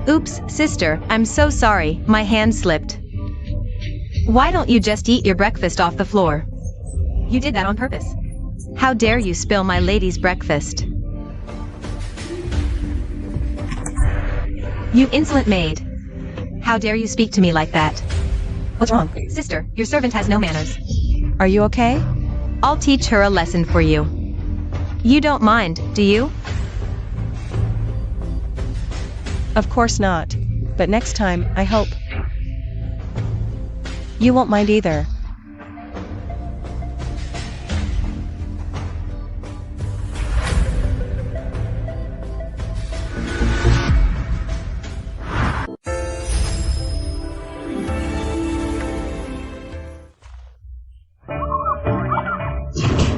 Oops, sister, I'm so sorry, my hand slipped. Why don't you just eat your breakfast off the floor? You did that on purpose. How dare you spill my lady's breakfast? You insolent maid. How dare you speak to me like that? What's wrong? Sister, your servant has no manners. Are you okay? I'll teach her a lesson for you. You don't mind, do you? Of course not. But next time, I hope you won't mind either.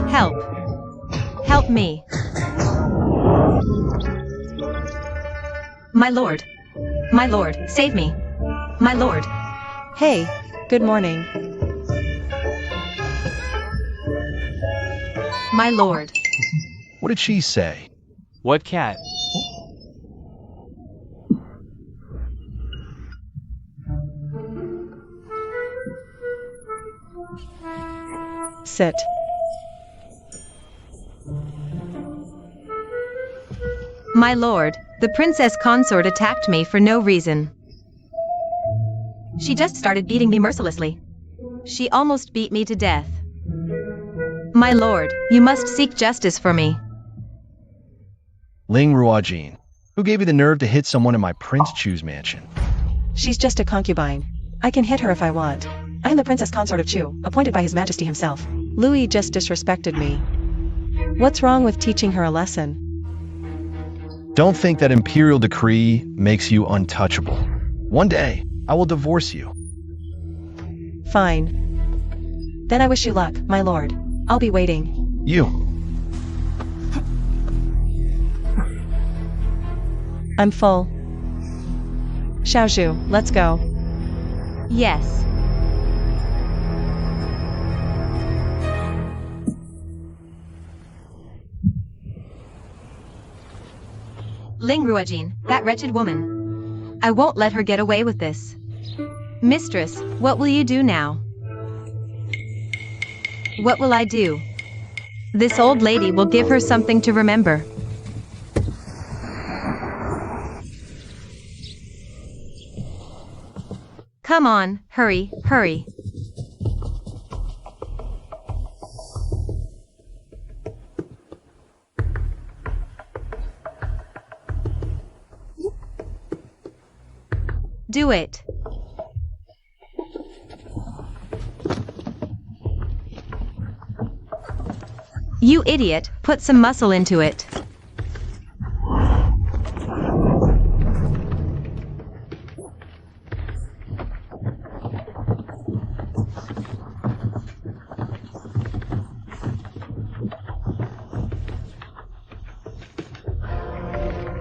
Help. Help me. My lord. My lord, save me. My lord. Hey, good morning. My lord. What did she say? What cat? Sit. My lord, the princess consort attacked me for no reason. She just started beating me mercilessly. She almost beat me to death. My lord, you must seek justice for me. Ling Ruojin. Who gave you the nerve to hit someone in my Prince Chu's mansion? She's just a concubine. I can hit her if I want. I'm the princess consort of Chu, appointed by His Majesty himself. Louis just disrespected me. What's wrong with teaching her a lesson? Don't think that imperial decree makes you untouchable. One day, I will divorce you. Fine. Then I wish you luck, my lord. I'll be waiting. You. I'm full. Xiaozhu, let's go. Yes. Ling Ruojin, that wretched woman. I won't let her get away with this. Mistress, what will you do now? What will I do? This old lady will give her something to remember. Come on, hurry, hurry. Do it. You idiot, put some muscle into it.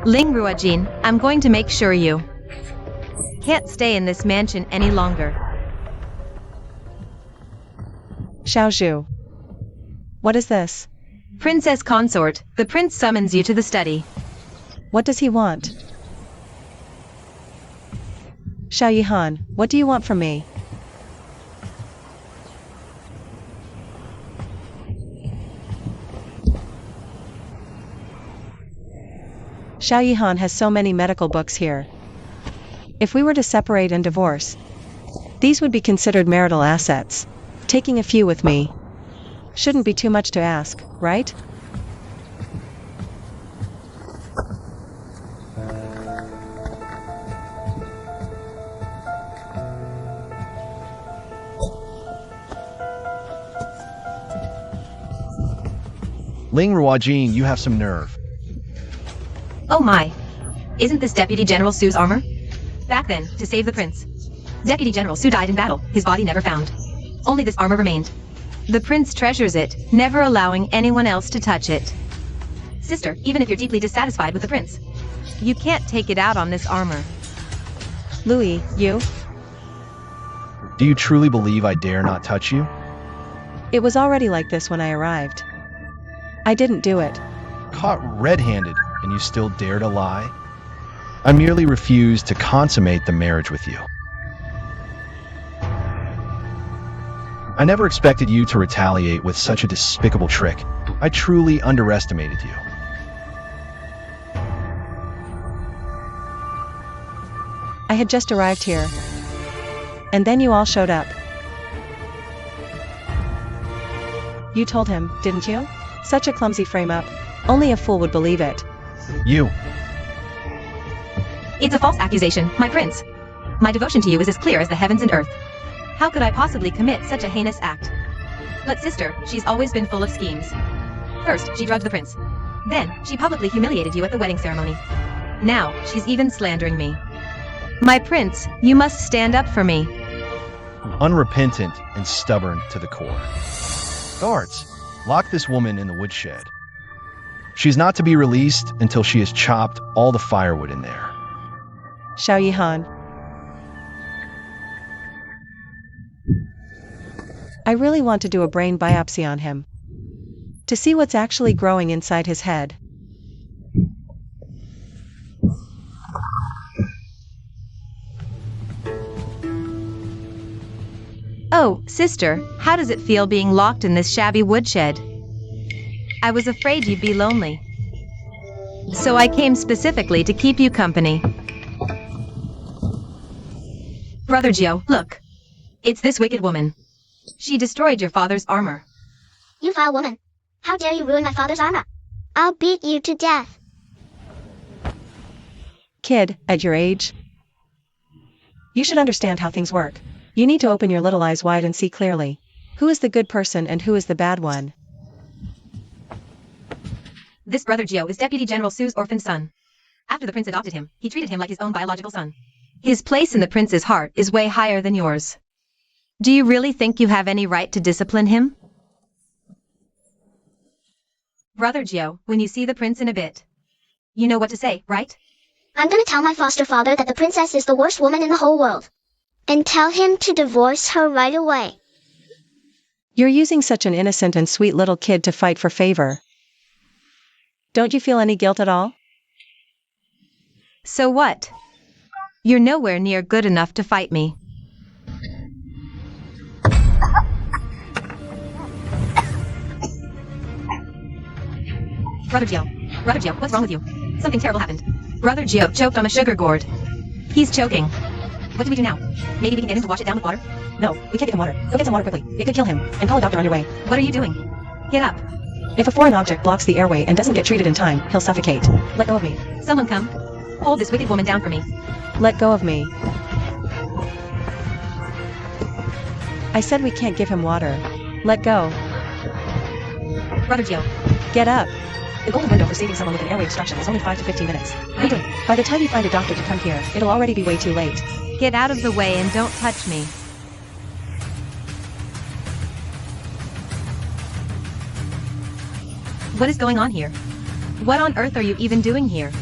Ling Ruojin, I'm going to make sure you can't stay in this mansion any longer. Xiaozhu. What is this? Princess consort, the prince summons you to the study. What does he want? Xiao Yihan, what do you want from me? Xiao Yihan has so many medical books here. If we were to separate and divorce, these would be considered marital assets. Taking a few with me shouldn't be too much to ask, right? Ling Ruojin, you have some nerve. Oh my. Isn't this Deputy General Su's armor? Back then, to save the prince. Deputy General Su died in battle, his body never found. Only this armor remained. The prince treasures it, never allowing anyone else to touch it. Sister, even if you're deeply dissatisfied with the prince, you can't take it out on this armor. Louis, you? Do you truly believe I dare not touch you? It was already like this when I arrived. I didn't do it. Caught red-handed, and you still dare to lie? I merely refuse to consummate the marriage with you. I never expected you to retaliate with such a despicable trick. I truly underestimated you. I had just arrived here. And then you all showed up. You told him, didn't you? Such a clumsy frame-up. Only a fool would believe it. You. It's a false accusation, my prince. My devotion to you is as clear as the heavens and earth. How could I possibly commit such a heinous act? But sister, she's always been full of schemes. First, she drugged the prince. Then, she publicly humiliated you at the wedding ceremony. Now, she's even slandering me. My prince, you must stand up for me. Unrepentant and stubborn to the core. Guards, lock this woman in the woodshed. She's not to be released until she has chopped all the firewood in there. Xiaoyihan. I really want to do a brain biopsy on him. To see what's actually growing inside his head. Oh, sister, how does it feel being locked in this shabby woodshed? I was afraid you'd be lonely. So I came specifically to keep you company. Brother Gio, look. It's this wicked woman. She destroyed your father's armor. You vile woman. How dare you ruin my father's armor? I'll beat you to death. Kid, at your age, you should understand how things work. You need to open your little eyes wide and see clearly. Who is the good person and who is the bad one? This Brother Gio is Deputy General Su's orphan son. After the prince adopted him, he treated him like his own biological son. His place in the prince's heart is way higher than yours. Do you really think you have any right to discipline him? Brother Gio, when you see the prince in a bit, you know what to say, right? I'm gonna tell my foster father that the princess is the worst woman in the whole world. And tell him to divorce her right away. You're using such an innocent and sweet little kid to fight for favor. Don't you feel any guilt at all? So what? You're nowhere near good enough to fight me. Brother Gio, what's wrong with you? Something terrible happened. Brother Gio choked on a sugar gourd. He's choking. What do we do now? Maybe we can get him to wash it down with water? No, we can't give him water. Go get some water quickly. It could kill him. And call a doctor on your way. What are you doing? Get up. If a foreign object blocks the airway and doesn't get treated in time, he'll suffocate. Let go of me. Someone come. Hold this wicked woman down for me. Let go of me. I said we can't give him water. Let go. Brother Gio. Get up. The golden window for saving someone with an airway obstruction is only 5 to 15 minutes. Wait. By the time you find a doctor to come here, it'll already be way too late. Get out of the way and don't touch me. What is going on here? What on earth are you even doing here?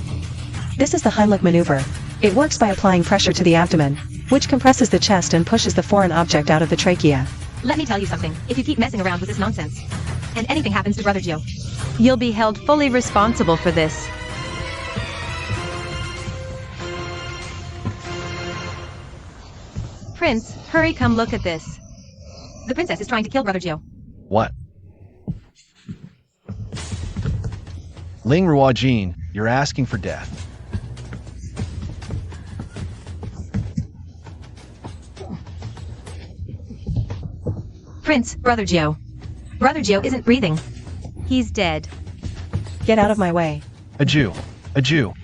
This is the Heimlich maneuver. It works by applying pressure to the abdomen, which compresses the chest and pushes the foreign object out of the trachea. Let me tell you something. If you keep messing around with this nonsense, and anything happens to Brother Gio, you'll be held fully responsible for this. Prince, hurry, come look at this. The princess is trying to kill Brother Gio. What? Ling Ruojin, you're asking for death. Prince, Brother Gio. Brother Gio isn't breathing. He's dead. Get out of my way. A Jew. A Jew.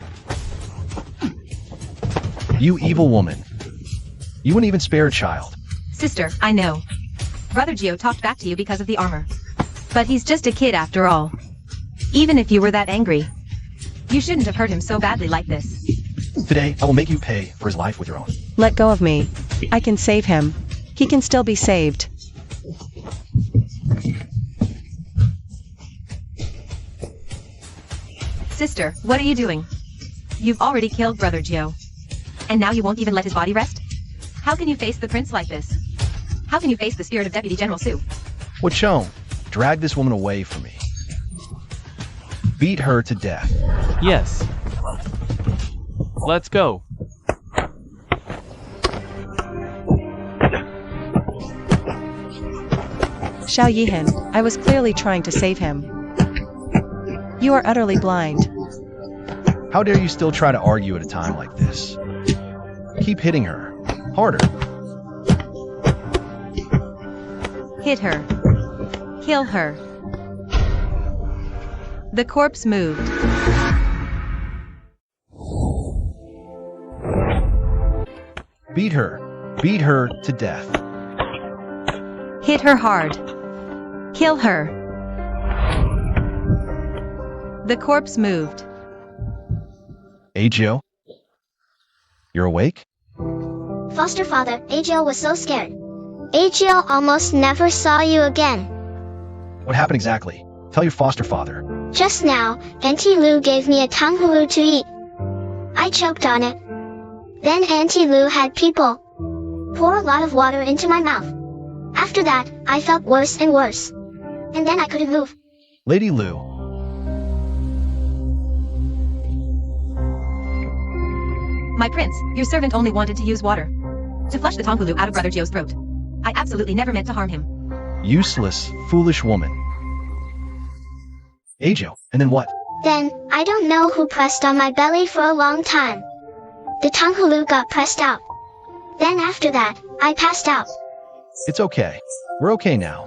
You evil woman. You wouldn't even spare a child. Sister, I know. Brother Gio talked back to you because of the armor. But he's just a kid after all. Even if you were that angry, you shouldn't have hurt him so badly like this. Today, I will make you pay for his life with your own. Let go of me. I can save him. He can still be saved. Sister, what are you doing? You've already killed Brother Gio. And now you won't even let his body rest? How can you face the prince like this? How can you face the spirit of Deputy General Su? What shown? Drag this woman away from me. Beat her to death. Yes. Let's go. Xiao Yihan, I was clearly trying to save him. You are utterly blind. How dare you still try to argue at a time like this? Keep hitting her. Harder. Hit her. Kill her. The corpse moved. Beat her. Beat her to death. Hit her hard. Kill her. The corpse moved. Ajo? You're awake? Foster father, Ajo was so scared. Ajo almost never saw you again. What happened exactly? Tell your foster father. Just now, Auntie Lu gave me a tanghulu to eat. I choked on it. Then Auntie Lu had people pour a lot of water into my mouth. After that, I felt worse and worse. And then I couldn't move. Lady Lu. My prince, your servant only wanted to use water to flush the Tongkulu out of Brother Joe's throat. I absolutely never meant to harm him. Useless, foolish woman. Ajo, and then what? Then, I don't know who pressed on my belly for a long time. The tanghulu got pressed out. Then after that, I passed out. It's okay. We're okay now.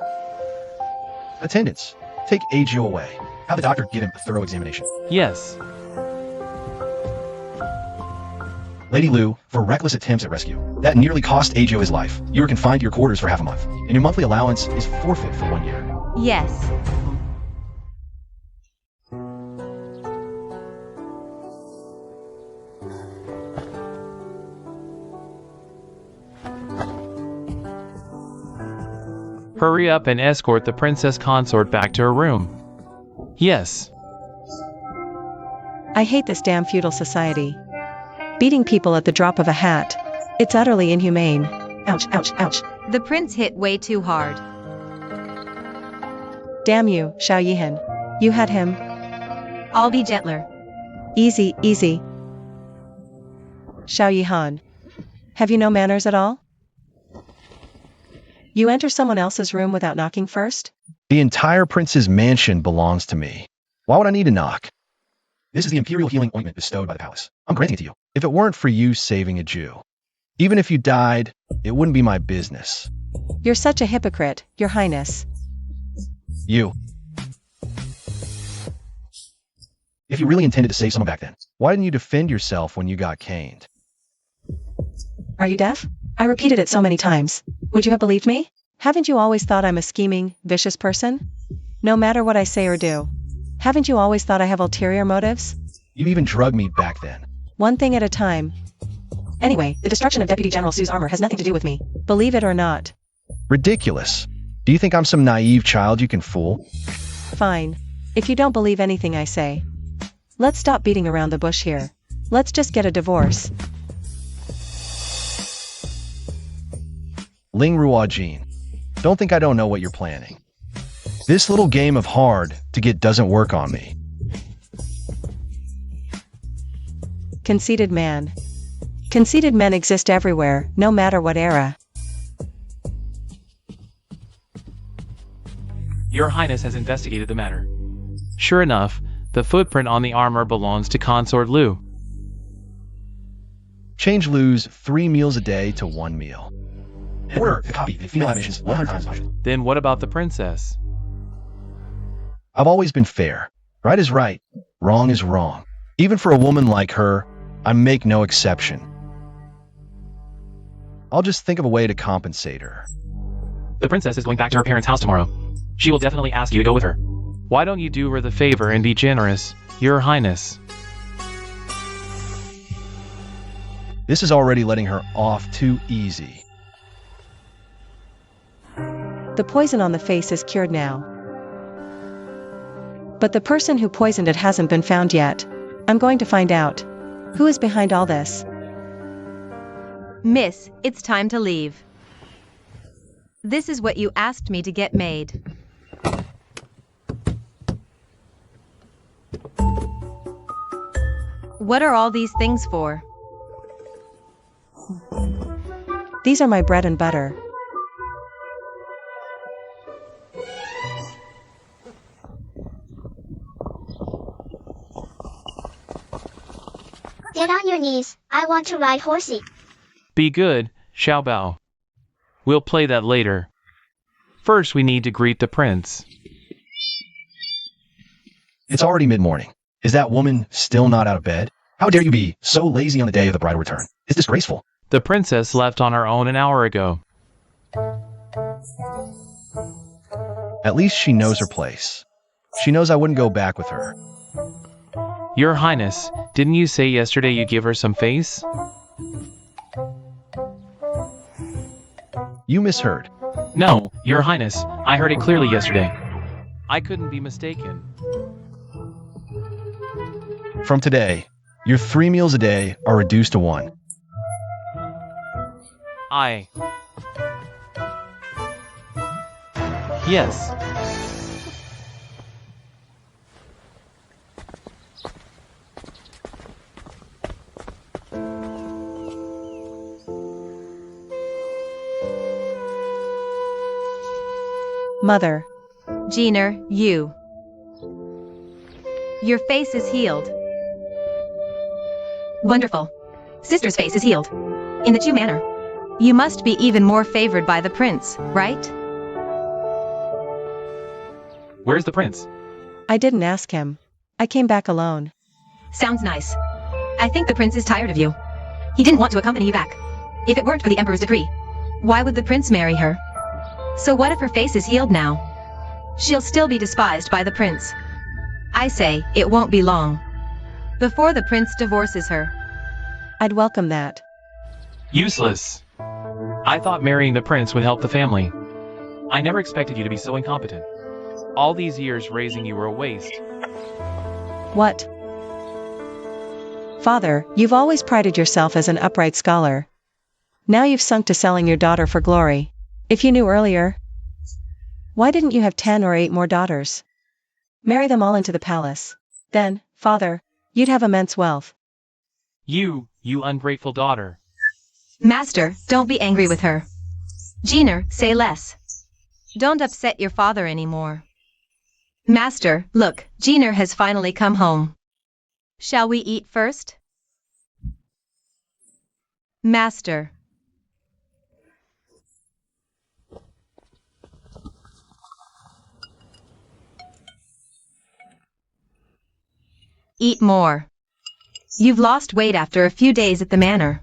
Attendants, take Ajo away. Have the doctor give him a thorough examination. Yes. Lady Lu, for reckless attempts at rescue, that nearly cost Ajo his life. You are confined to your quarters for half a month, and your monthly allowance is forfeit for 1 year. Yes. Hurry up and escort the princess consort back to her room. Yes. I hate this damn feudal society. Beating people at the drop of a hat. It's utterly inhumane. Ouch, ouch, ouch. The prince hit way too hard. Damn you, Xiao Yihan. You had him. I'll be gentler. Easy, easy. Xiao Yihan. Have you no manners at all? You enter someone else's room without knocking first? The entire prince's mansion belongs to me. Why would I need to knock? This is the imperial healing ointment bestowed by the palace. I'm granting it to you. If it weren't for you saving a Jew, even if you died, it wouldn't be my business. You're such a hypocrite, Your Highness. You. If you really intended to save someone back then, why didn't you defend yourself when you got caned? Are you deaf? I repeated it so many times. Would you have believed me? Haven't you always thought I'm a scheming, vicious person? No matter what I say or do. Haven't you always thought I have ulterior motives? You even drugged me back then. One thing at a time. Anyway, the destruction of Deputy General Sue's armor has nothing to do with me. Believe it or not. Ridiculous. Do you think I'm some naive child you can fool? Fine. If you don't believe anything I say. Let's stop beating around the bush here. Let's just get a divorce. Ling Ruojin. Don't think I don't know what you're planning. This little game of hard to get doesn't work on me. Conceited man. Conceited men exist everywhere, no matter what era. Your Highness has investigated the matter. Sure enough, the footprint on the armor belongs to Consort Lu. Change Lu's 3 meals a day to 1 meal. Order the copy of female admissions 100 times much. Then what about the princess? I've always been fair. Right is right, wrong is wrong. Even for a woman like her, I make no exception. I'll just think of a way to compensate her. The princess is going back to her parents' house tomorrow. She will definitely ask you to go with her. Why don't you do her the favor and be generous, Your Highness? This is already letting her off too easy. The poison on the face is cured now. But the person who poisoned it hasn't been found yet. I'm going to find out. Who is behind all this? Miss, it's time to leave. This is what you asked me to get made. What are all these things for? These are my bread and butter. Get on your knees, I want to ride horsey. Be good, Xiao Bao. We'll play that later. First, we need to greet the prince. It's already mid-morning. Is that woman still not out of bed? How dare you be so lazy on the day of the bridal return? It's disgraceful. The princess left on her own an hour ago. At least she knows her place. She knows I wouldn't go back with her. Your Highness, didn't you say yesterday you'd give her some face? You misheard. No, Your Highness, I heard it clearly yesterday. I couldn't be mistaken. From today, your 3 meals a day are reduced to 1. Yes. Mother. Jeaner, you. Your face is healed. Wonderful. Sister's face is healed. In the Chu manner. You must be even more favored by the prince, right? Where's the prince? I didn't ask him. I came back alone. Sounds nice. I think the prince is tired of you. He didn't want to accompany you back. If it weren't for the emperor's decree, why would the prince marry her? So what if her face is healed now? She'll still be despised by the prince. I say, it won't be long before the prince divorces her. I'd welcome that. Useless. I thought marrying the prince would help the family. I never expected you to be so incompetent. All these years raising you were a waste. What? Father, you've always prided yourself as an upright scholar. Now you've sunk to selling your daughter for glory. If you knew earlier, why didn't you have 10 or 8 more daughters? Marry them all into the palace. Then, father, you'd have immense wealth. You ungrateful daughter. Master, don't be angry with her. Jeaner, say less. Don't upset your father anymore. Master, look, Jeaner has finally come home. Shall we eat first? Master. Eat more. You've lost weight after a few days at the manor.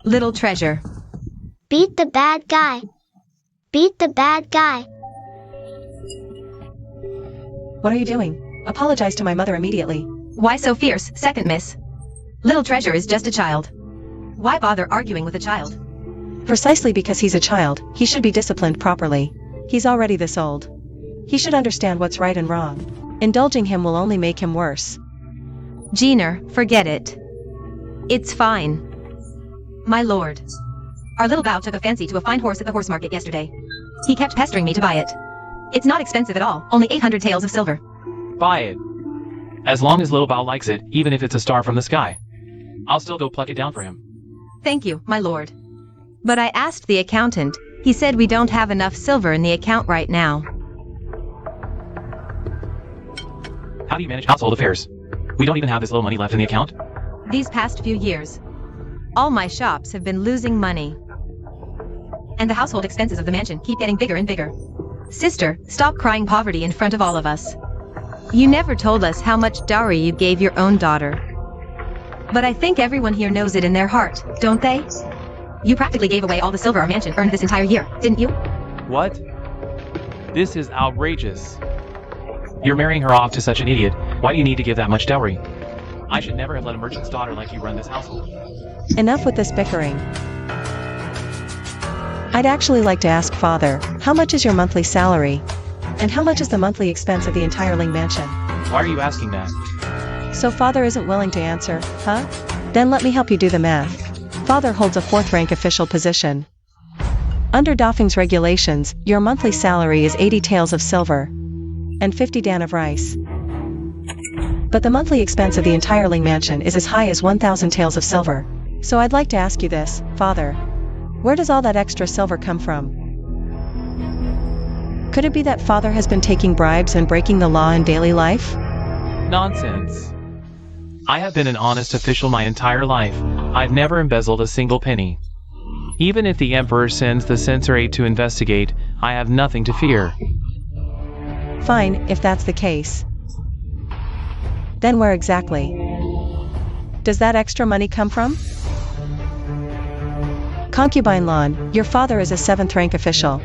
Little treasure. Beat the bad guy. Beat the bad guy. What are you doing? Apologize to my mother immediately. Why so fierce, second miss? Little treasure is just a child. Why bother arguing with a child? Precisely because he's a child, he should be disciplined properly. He's already this old. He should understand what's right and wrong. Indulging him will only make him worse. Jeaner, forget it. It's fine. My lord. Our little Bao took a fancy to a fine horse at the horse market yesterday. He kept pestering me to buy it. It's not expensive at all, only 800 taels of silver. Buy it. As long as little Bao likes it, even if it's a star from the sky. I'll still go pluck it down for him. Thank you, my lord. But I asked the accountant. He said we don't have enough silver in the account right now. How do you manage household affairs? We don't even have this little money left in the account. These past few years, all my shops have been losing money. And the household expenses of the mansion keep getting bigger and bigger. Sister, stop crying poverty in front of all of us. You never told us how much dowry you gave your own daughter. But I think everyone here knows it in their heart, don't they? You practically gave away all the silver our mansion earned this entire year, didn't you? What? This is outrageous. You're marrying her off to such an idiot. Why do you need to give that much dowry? I should never have let a merchant's daughter like you run this household. Enough with this bickering. I'd actually like to ask Father, how much is your monthly salary? And how much is the monthly expense of the entire Ling mansion? Why are you asking that? So Father isn't willing to answer, huh? Then let me help you do the math. Father holds a 4th rank official position. Under Dauphin's regulations, your monthly salary is 80 taels of silver and 50 dan of rice. But the monthly expense of the entire Ling mansion is as high as 1,000 taels of silver. So I'd like to ask you this, Father. Where does all that extra silver come from? Could it be that Father has been taking bribes and breaking the law in daily life? Nonsense. I have been an honest official my entire life. I've never embezzled a single penny. Even if the Emperor sends the censorate to investigate, I have nothing to fear. Fine, if that's the case. Then where exactly does that extra money come from? Concubine Lon, your father is a 7th rank official.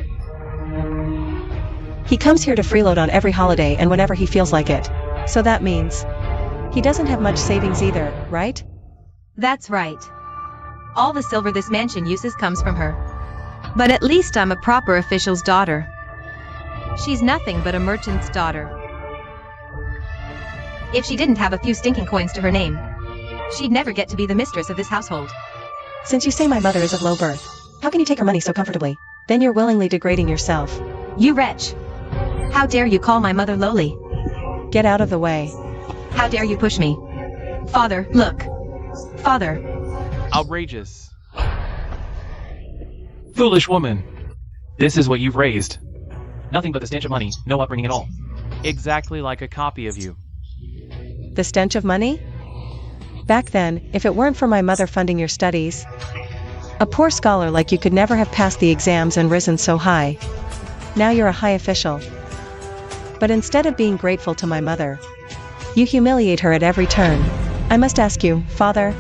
He comes here to freeload on every holiday and whenever he feels like it. So that means he doesn't have much savings either, right? That's right. All the silver this mansion uses comes from her. But at least I'm a proper official's daughter. She's nothing but a merchant's daughter. If she didn't have a few stinking coins to her name, she'd never get to be the mistress of this household. Since you say my mother is of low birth, how can you take her money so comfortably? Then you're willingly degrading yourself. You wretch! How dare you call my mother lowly? Get out of the way. How dare you push me? Father, look! Father! Outrageous. Foolish woman. This is what you've raised. Nothing but the stench of money, no upbringing at all. Exactly like a copy of you. The stench of money? Back then, if it weren't for my mother funding your studies, a poor scholar like you could never have passed the exams and risen so high. Now you're a high official. But instead of being grateful to my mother, you humiliate her at every turn. I must ask you, Father,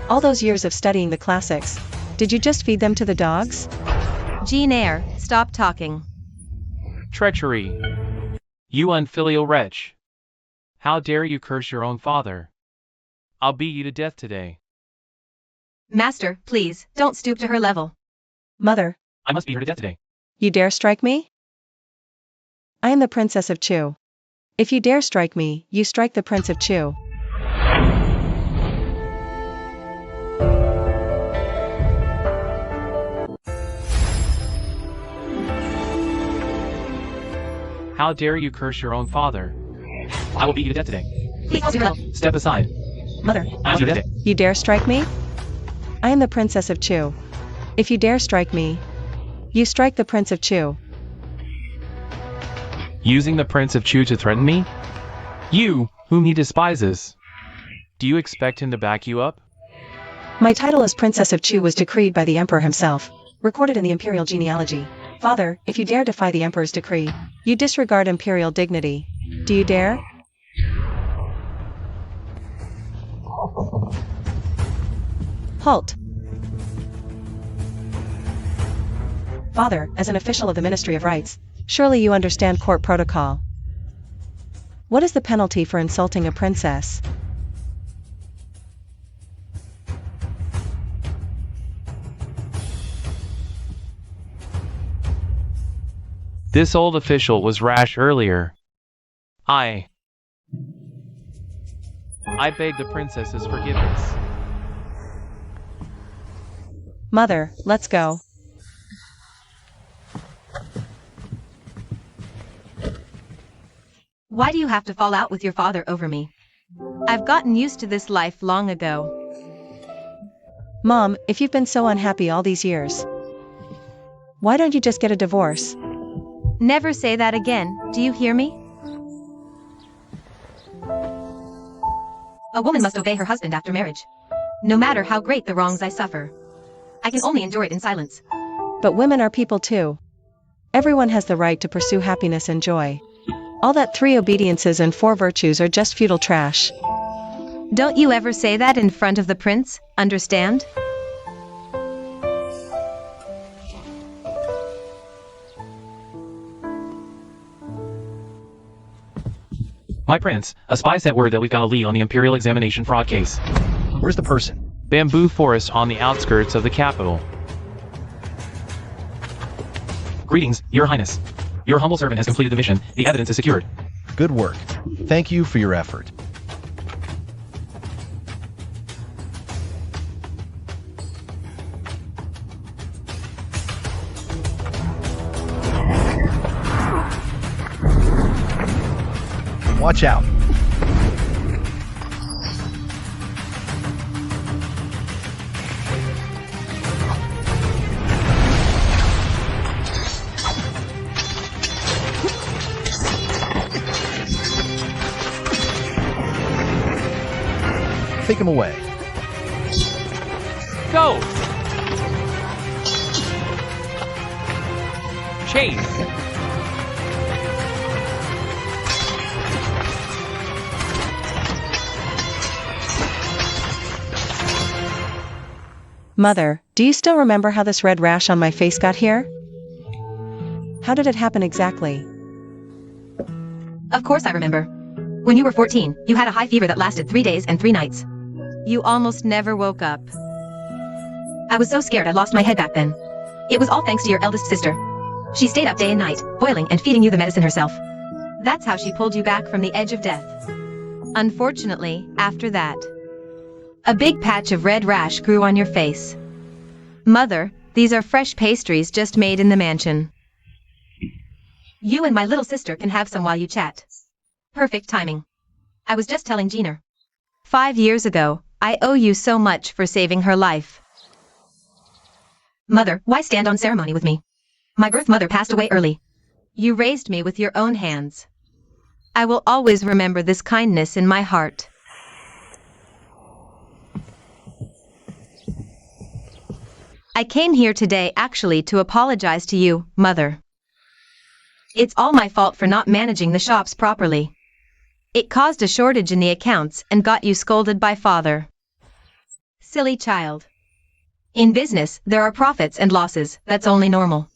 all those years of studying the classics, did you just feed them to the dogs? Jean Eyre, stop talking. Treachery. You unfilial wretch. How dare you curse your own father? I'll beat you to death today. Master, please, don't stoop to her level. Mother, I must beat her to death today. you dare strike me? I am the Princess of Chu. If you dare strike me, you strike the Prince of Chu. How dare you curse your own father? I will beat you to death today. Please do help. Step aside. Mother, I will beat you to death. you dare strike me? I am the Princess of Chu. If you dare strike me, you strike the Prince of Chu. Using the Prince of Chu to threaten me? You, whom he despises. Do you expect him to back you up? My title as Princess of Chu was decreed by the Emperor himself, recorded in the imperial genealogy. Father, if you dare defy the Emperor's decree, you disregard imperial dignity. Do you dare? Halt. Father, as an official of the Ministry of Rights, surely you understand court protocol. What is the penalty for insulting a princess? This old official was rash earlier. I beg the princess's forgiveness. Mother, let's go. Why do you have to fall out with your father over me? I've gotten used to this life long ago. Mom, if you've been so unhappy all these years, why don't you just get a divorce? Never say that again, do you hear me? A woman must obey her husband after marriage. No matter how great the wrongs I suffer. I can only endure it in silence. But women are people too. Everyone has the right to pursue happiness and joy. All that 3 obediences and 4 virtues are just futile trash. Don't you ever say that in front of the prince, understand? My prince, a spy sent word that we've got a lead on the imperial examination fraud case. Where's the person? Bamboo forest on the outskirts of the capital. Greetings, your highness. Your humble servant has completed the mission. The evidence is secured. Good work. Thank you for your effort. Watch out. Take him away. Go! Chase! Mother, do you still remember how this red rash on my face got here? How did it happen exactly? Of course I remember. When you were 14, you had a high fever that lasted 3 days and 3 nights. You almost never woke up. I was so scared I lost my head back then. It was all thanks to your eldest sister. She stayed up day and night, boiling and feeding you the medicine herself. That's how she pulled you back from the edge of death. Unfortunately, after that, a big patch of red rash grew on your face. Mother, these are fresh pastries just made in the mansion. You and my little sister can have some while you chat. Perfect timing. I was just telling Gina. 5 years ago, I owe you so much for saving her life. Mother, why stand on ceremony with me? My birth mother passed away early. You raised me with your own hands. I will always remember this kindness in my heart. I came here today actually to apologize to you, Mother. It's all my fault for not managing the shops properly. It caused a shortage in the accounts and got you scolded by Father. Silly child. In business, there are profits and losses, that's only normal.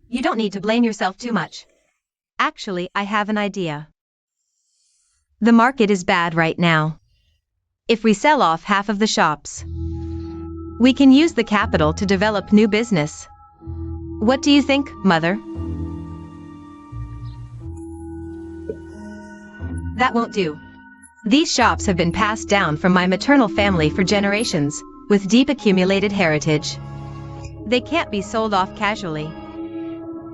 You don't need to blame yourself too much. Actually, I have an idea. The market is bad right now. If we sell off half of the shops, we can use the capital to develop new business. What do you think, Mother? That won't do. These shops have been passed down from my maternal family for generations, with deep accumulated heritage. They can't be sold off casually.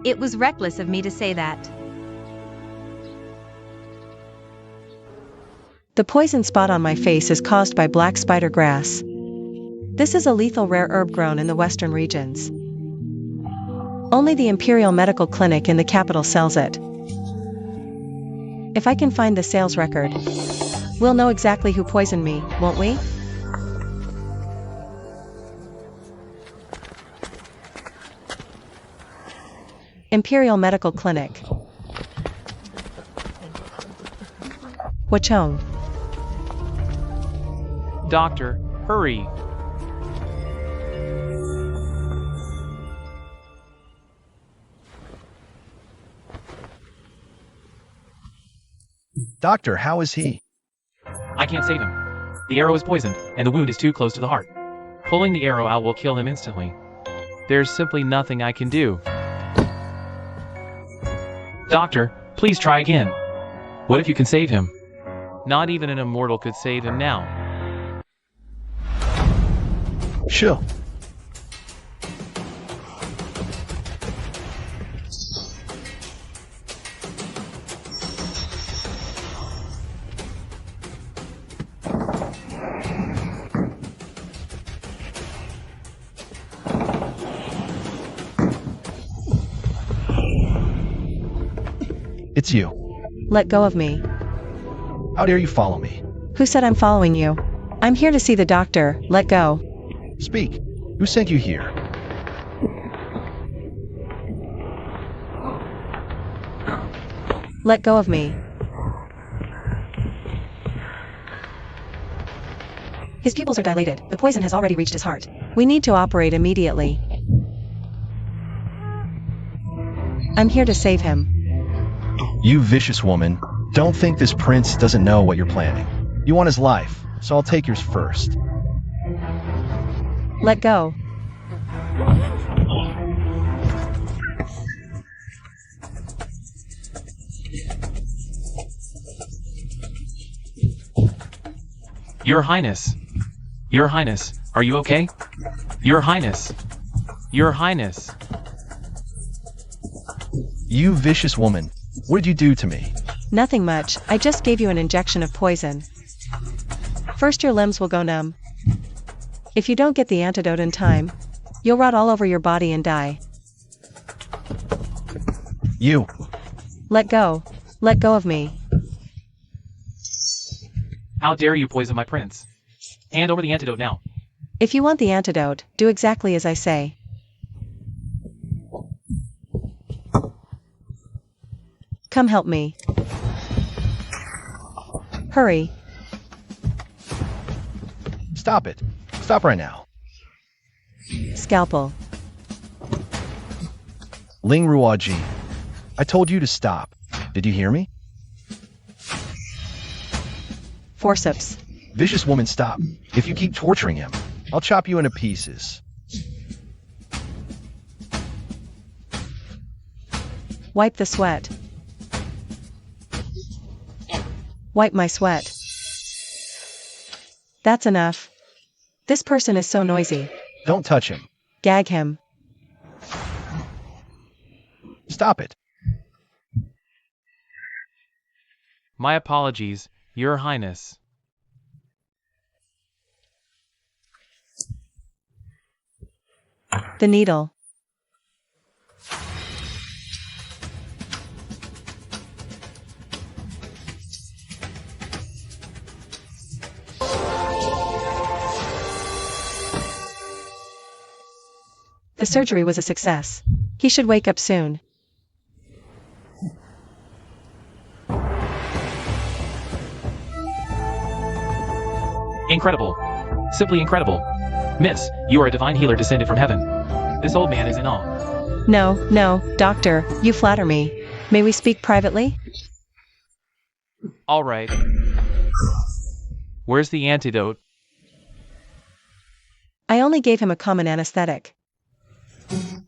It was reckless of me to say that. The poison spot on my face is caused by black spider grass. This is a lethal rare herb grown in the western regions. Only the Imperial Medical Clinic in the capital sells it. If I can find the sales record, we'll know exactly who poisoned me, won't we? Imperial Medical Clinic. Wachong. Doctor, hurry! Doctor, how is he? I can't save him. The arrow is poisoned, and the wound is too close to the heart. Pulling the arrow out will kill him instantly. There's simply nothing I can do. Doctor, please try again. What if you can save him? Not even an immortal could save him now. Sure. It's you. Let go of me. How dare you follow me? Who said I'm following you? I'm here to see the doctor, let go. Speak. Who sent you here? Let go of me. His pupils are dilated. The poison has already reached his heart. We need to operate immediately. I'm here to save him. You vicious woman. Don't think this prince doesn't know what you're planning. You want his life, so I'll take yours first. Let go. Your Highness. Your Highness, are you okay? Your Highness. Your Highness. You vicious woman. What did you do to me? Nothing much, I just gave you an injection of poison. First your limbs will go numb. If you don't get the antidote in time, you'll rot all over your body and die. You. Let go. Let go of me. How dare you poison my prince? Hand over the antidote now. If you want the antidote, do exactly as I say. Come help me. Hurry. Stop it. Stop right now. Scalpel. Ling Ruoji, I told you to stop. Did you hear me? Forceps. Vicious woman, stop. If you keep torturing him, I'll chop you into pieces. Wipe the sweat. Wipe my sweat. That's enough. This person is so noisy. Don't touch him. Gag him. Stop it. My apologies, Your Highness. The needle. The surgery was a success. He should wake up soon. Incredible. Simply incredible. Miss, you are a divine healer descended from heaven. This old man is in awe. No, doctor, you flatter me. May we speak privately? All right. Where's the antidote? I only gave him a common anesthetic.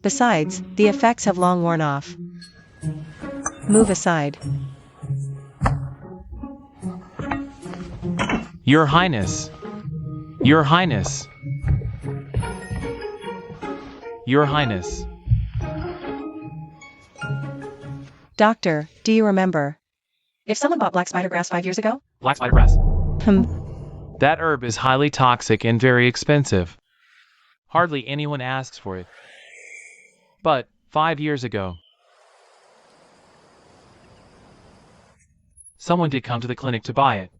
Besides, the effects have long worn off. Move aside. Your Highness. Your Highness. Your Highness. Doctor, do you remember? If someone bought black spider grass 5 years ago? Black spider grass. Hmm. That herb is highly toxic and very expensive. Hardly anyone asks for it. But 5 years ago, someone did come to the clinic to buy it.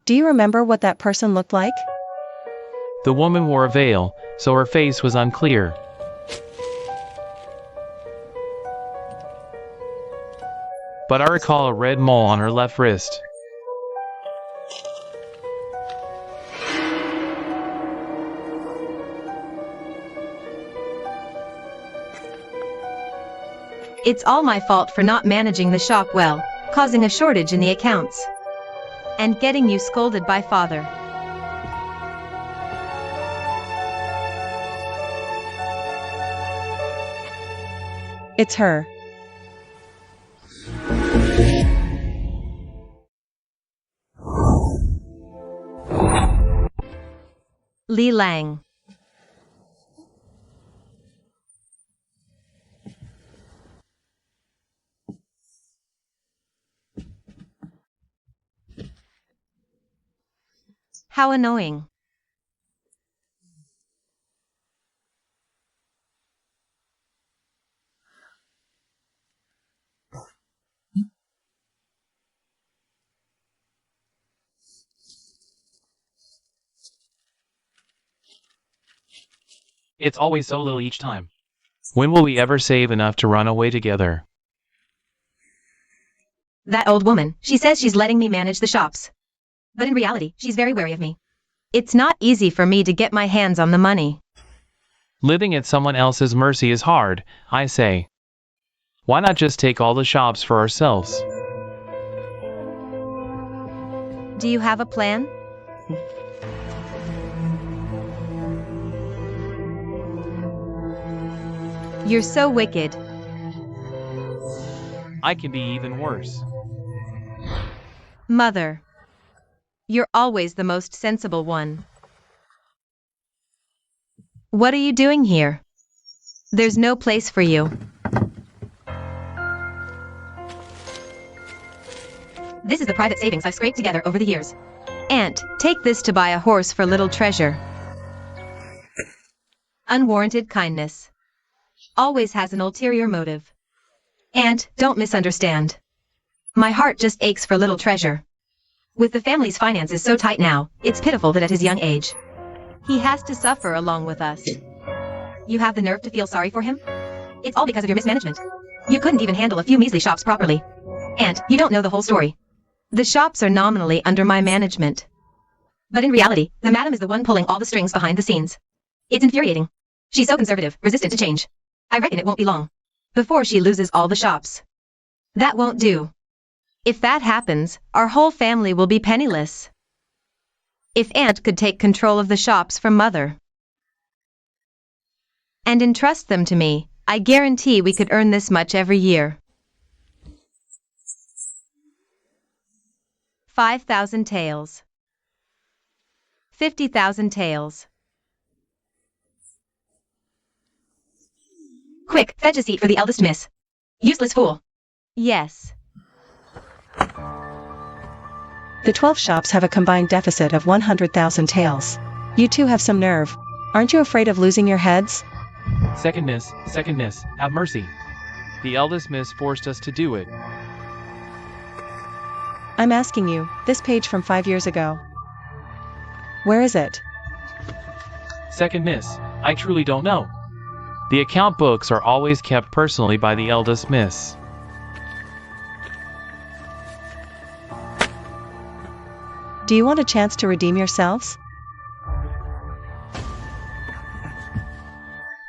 Do you remember what that person looked like? The woman wore a veil, so her face was unclear. But I recall a red mole on her left wrist. It's all my fault for not managing the shop well, causing a shortage in the accounts. And getting you scolded by father. It's her. Li Lang. How annoying. It's always so little each time. When will we ever save enough to run away together? That old woman, she says she's letting me manage the shops. But in reality, she's very wary of me. It's not easy for me to get my hands on the money. Living at someone else's mercy is hard, I say. Why not just take all the shops for ourselves? Do you have a plan? You're so wicked. I can be even worse. Mother. You're always the most sensible one. What are you doing here? There's no place for you. This is the private savings I've scraped together over the years. Aunt, take this to buy a horse for little treasure. Unwarranted kindness. Always has an ulterior motive. Aunt, don't misunderstand. My heart just aches for little treasure. With the family's finances so tight now, it's pitiful that at his young age, he has to suffer along with us. You have the nerve to feel sorry for him? It's all because of your mismanagement. You couldn't even handle a few measly shops properly. And you don't know the whole story. The shops are nominally under my management. But in reality, the madam is the one pulling all the strings behind the scenes. It's infuriating. She's so conservative, resistant to change. I reckon it won't be long before she loses all the shops. That won't do. If that happens, our whole family will be penniless. If Aunt could take control of the shops from Mother and entrust them to me, I guarantee we could earn this much every year. 5,000 taels. 50,000 taels. Quick, fetch a seat for the eldest miss. Useless fool. Yes. The 12 shops have a combined deficit of 100,000 taels. You two have some nerve. Aren't you afraid of losing your heads? Second miss, have mercy. The eldest miss forced us to do it. I'm asking you, this page from 5 years ago. Where is it? Second miss, I truly don't know. The account books are always kept personally by the eldest miss. Do you want a chance to redeem yourselves?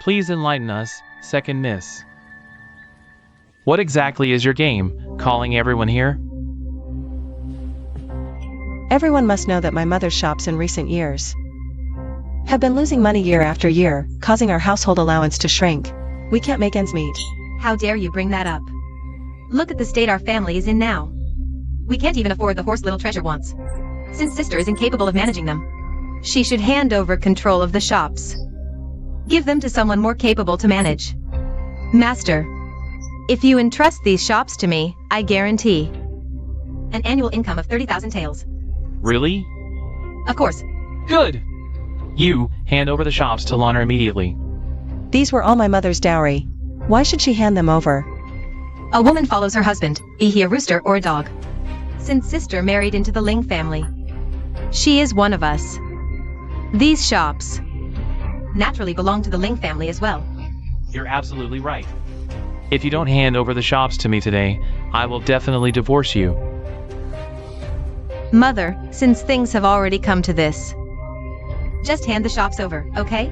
Please enlighten us, second miss. What exactly is your game, calling everyone here? Everyone must know that my mother's shops in recent years have been losing money year after year, causing our household allowance to shrink. We can't make ends meet. How dare you bring that up? Look at the state our family is in now. We can't even afford the horse little treasure wants, since sister is incapable of managing them. She should hand over control of the shops. Give them to someone more capable to manage. Master, if you entrust these shops to me, I guarantee an annual income of 30,000 taels. Really? Of course. Good! You, hand over the shops to Lana immediately. These were all my mother's dowry. Why should she hand them over? A woman follows her husband, be he a rooster or a dog. Since sister married into the Ling family, she is one of us. These shops naturally belong to the Ling family as well. You're absolutely right. If you don't hand over the shops to me today, I will definitely divorce you. Mother, since things have already come to this, just hand the shops over, okay?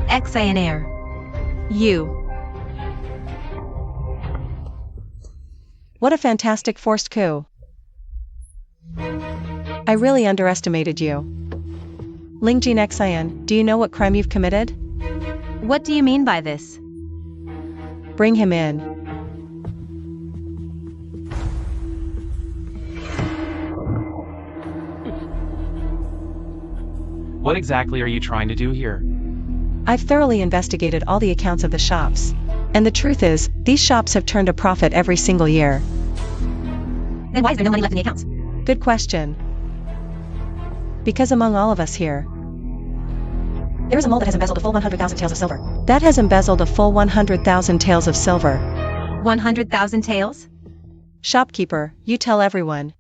Exaner. You. What a fantastic forced coup. I really underestimated you. Lingjin Xian, do you know what crime you've committed? What do you mean by this? Bring him in. What exactly are you trying to do here? I've thoroughly investigated all the accounts of the shops. And the truth is, these shops have turned a profit every single year. Then why is there no money left in the accounts? Good question. Because among all of us here, there is a mole that has embezzled a full 100,000 taels of silver. That has embezzled a full 100,000 taels of silver. 100,000 taels? Shopkeeper, you tell everyone.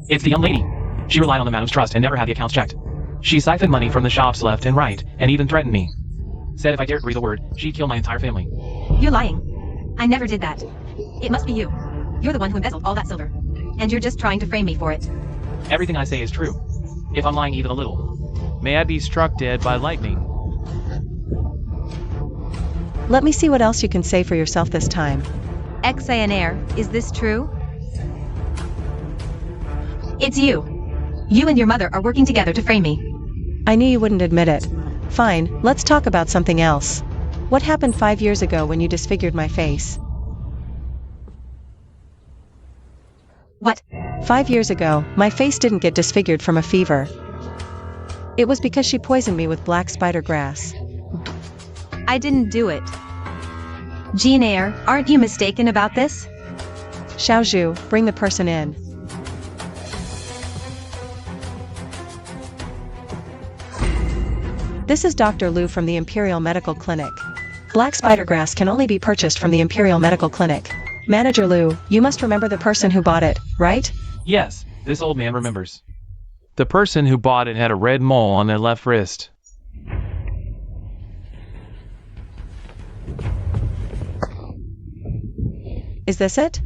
It's the young lady. She relied on the madam's trust and never had the accounts checked. She siphoned money from the shops left and right, and even threatened me. Said if I dared breathe a word, she'd kill my entire family. You're lying. I never did that. It must be you. You're the one who embezzled all that silver. And you're just trying to frame me for it. Everything I say is true. If I'm lying even a little, may I be struck dead by lightning. Let me see what else you can say for yourself this time. Exaner, is this true? It's you. You and your mother are working together to frame me. I knew you wouldn't admit it. Fine, let's talk about something else. What happened 5 years ago when you disfigured my face? What? 5 years ago, my face didn't get disfigured from a fever. It was because she poisoned me with black spider grass. I didn't do it. Jean-Air, aren't you mistaken about this? Xiaozhu, bring the person in. This is Dr. Liu from the Imperial Medical Clinic. Black spider grass can only be purchased from the Imperial Medical Clinic. Manager Liu, you must remember the person who bought it, right? Yes, this old man remembers. The person who bought it had a red mole on their left wrist. Is this it?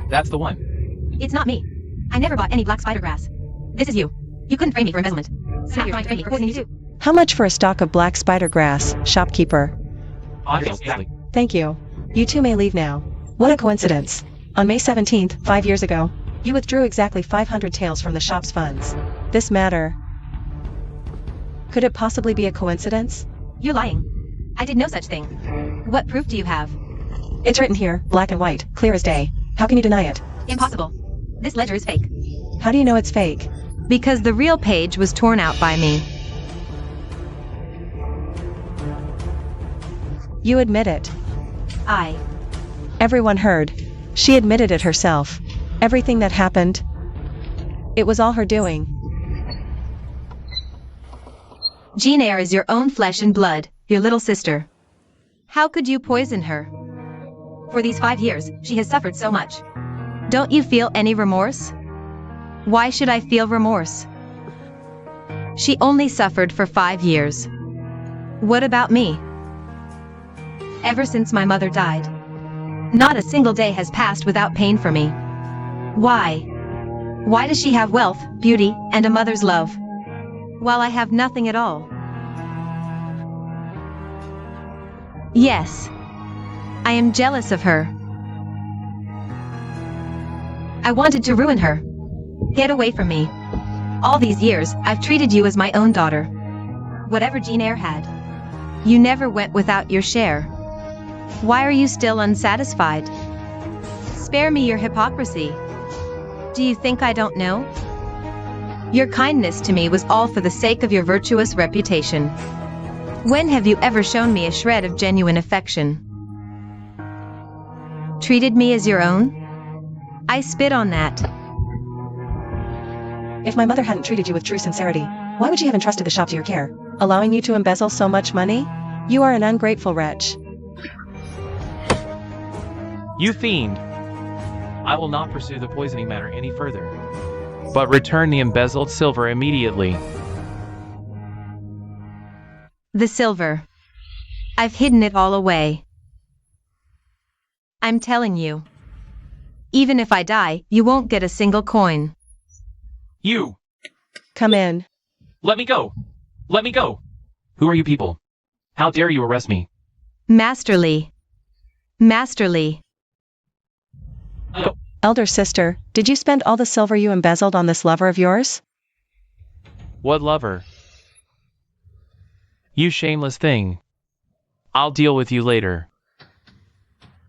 That's the one. It's not me. I never bought any black spider grass. This is you. You couldn't frame me for embezzlement. So now you're trying to frame me for poisoning you too. How much for a stalk of black spider grass, shopkeeper? Exactly. Thank you. You two may leave now. What a coincidence. On May 17th, 5 years ago, you withdrew exactly 500 taels from the shop's funds. This matter. Could it possibly be a coincidence? You're lying. I did no such thing. What proof do you have? It's written here, black and white, clear as day. How can you deny it? Impossible. This ledger is fake. How do you know it's fake? Because the real page was torn out by me. You admit it. Everyone heard. She admitted it herself. Everything that happened. It was all her doing. Jean Eyre is your own flesh and blood, your little sister. How could you poison her? For these 5 years, she has suffered so much. Don't you feel any remorse? Why should I feel remorse? She only suffered for 5 years. What about me? Ever since my mother died, not a single day has passed without pain for me. Why? Why does she have wealth, beauty, and a mother's love, while I have nothing at all? Yes, I am jealous of her. I wanted to ruin her. Get away from me. All these years, I've treated you as my own daughter. Whatever Jean Eyre had, you never went without your share. Why are you still unsatisfied? Spare me your hypocrisy. Do you think I don't know? Your kindness to me was all for the sake of your virtuous reputation. When have you ever shown me a shred of genuine affection? Treated me as your own? I spit on that. If my mother hadn't treated you with true sincerity, why would she have entrusted the shop to your care, allowing you to embezzle so much money? You are an ungrateful wretch. You fiend! I will not pursue the poisoning matter any further, but return the embezzled silver immediately. The silver. I've hidden it all away. I'm telling you. Even if I die, you won't get a single coin. You! Come in. Let me go! Let me go! Who are you people? How dare you arrest me? Masterly. Masterly. Go. Elder sister, did you spend all the silver you embezzled on this lover of yours? What lover? You shameless thing. I'll deal with you later.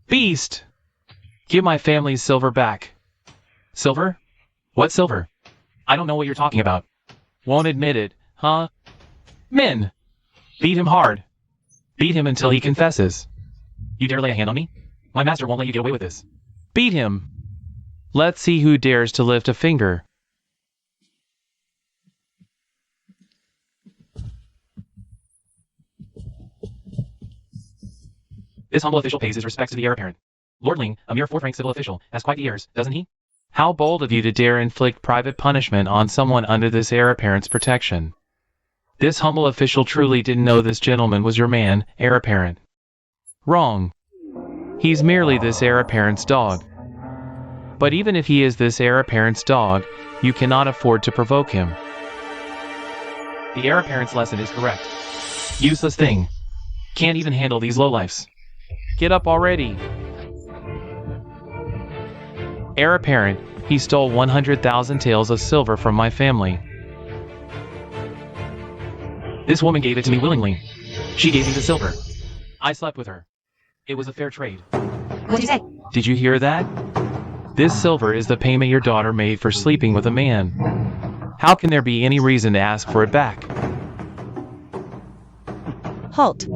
Beast! Give my family's silver back. Silver? What silver? I don't know what you're talking about. Won't admit it, huh? Men! Beat him hard. Beat him until he confesses. You dare lay a hand on me? My master won't let you get away with this. Beat him. Let's see who dares to lift a finger. This humble official pays his respects to the heir apparent. Lord Ling, a mere fourth-rank civil official, has quite the airs, doesn't he? How bold of you to dare inflict private punishment on someone under this heir apparent's protection. This humble official truly didn't know this gentleman was your man, heir apparent. Wrong. He's merely this heir apparent's dog. But even if he is this heir apparent's dog, you cannot afford to provoke him. The heir apparent's lesson is correct. Useless thing. Can't even handle these lowlifes. Get up already. Heir apparent, he stole 100,000 taels of silver from my family. This woman gave it to me willingly. She gave me the silver. I slept with her. It was a fair trade. What'd you say? Did you hear that? This silver is the payment your daughter made for sleeping with a man. How can there be any reason to ask for it back? Halt.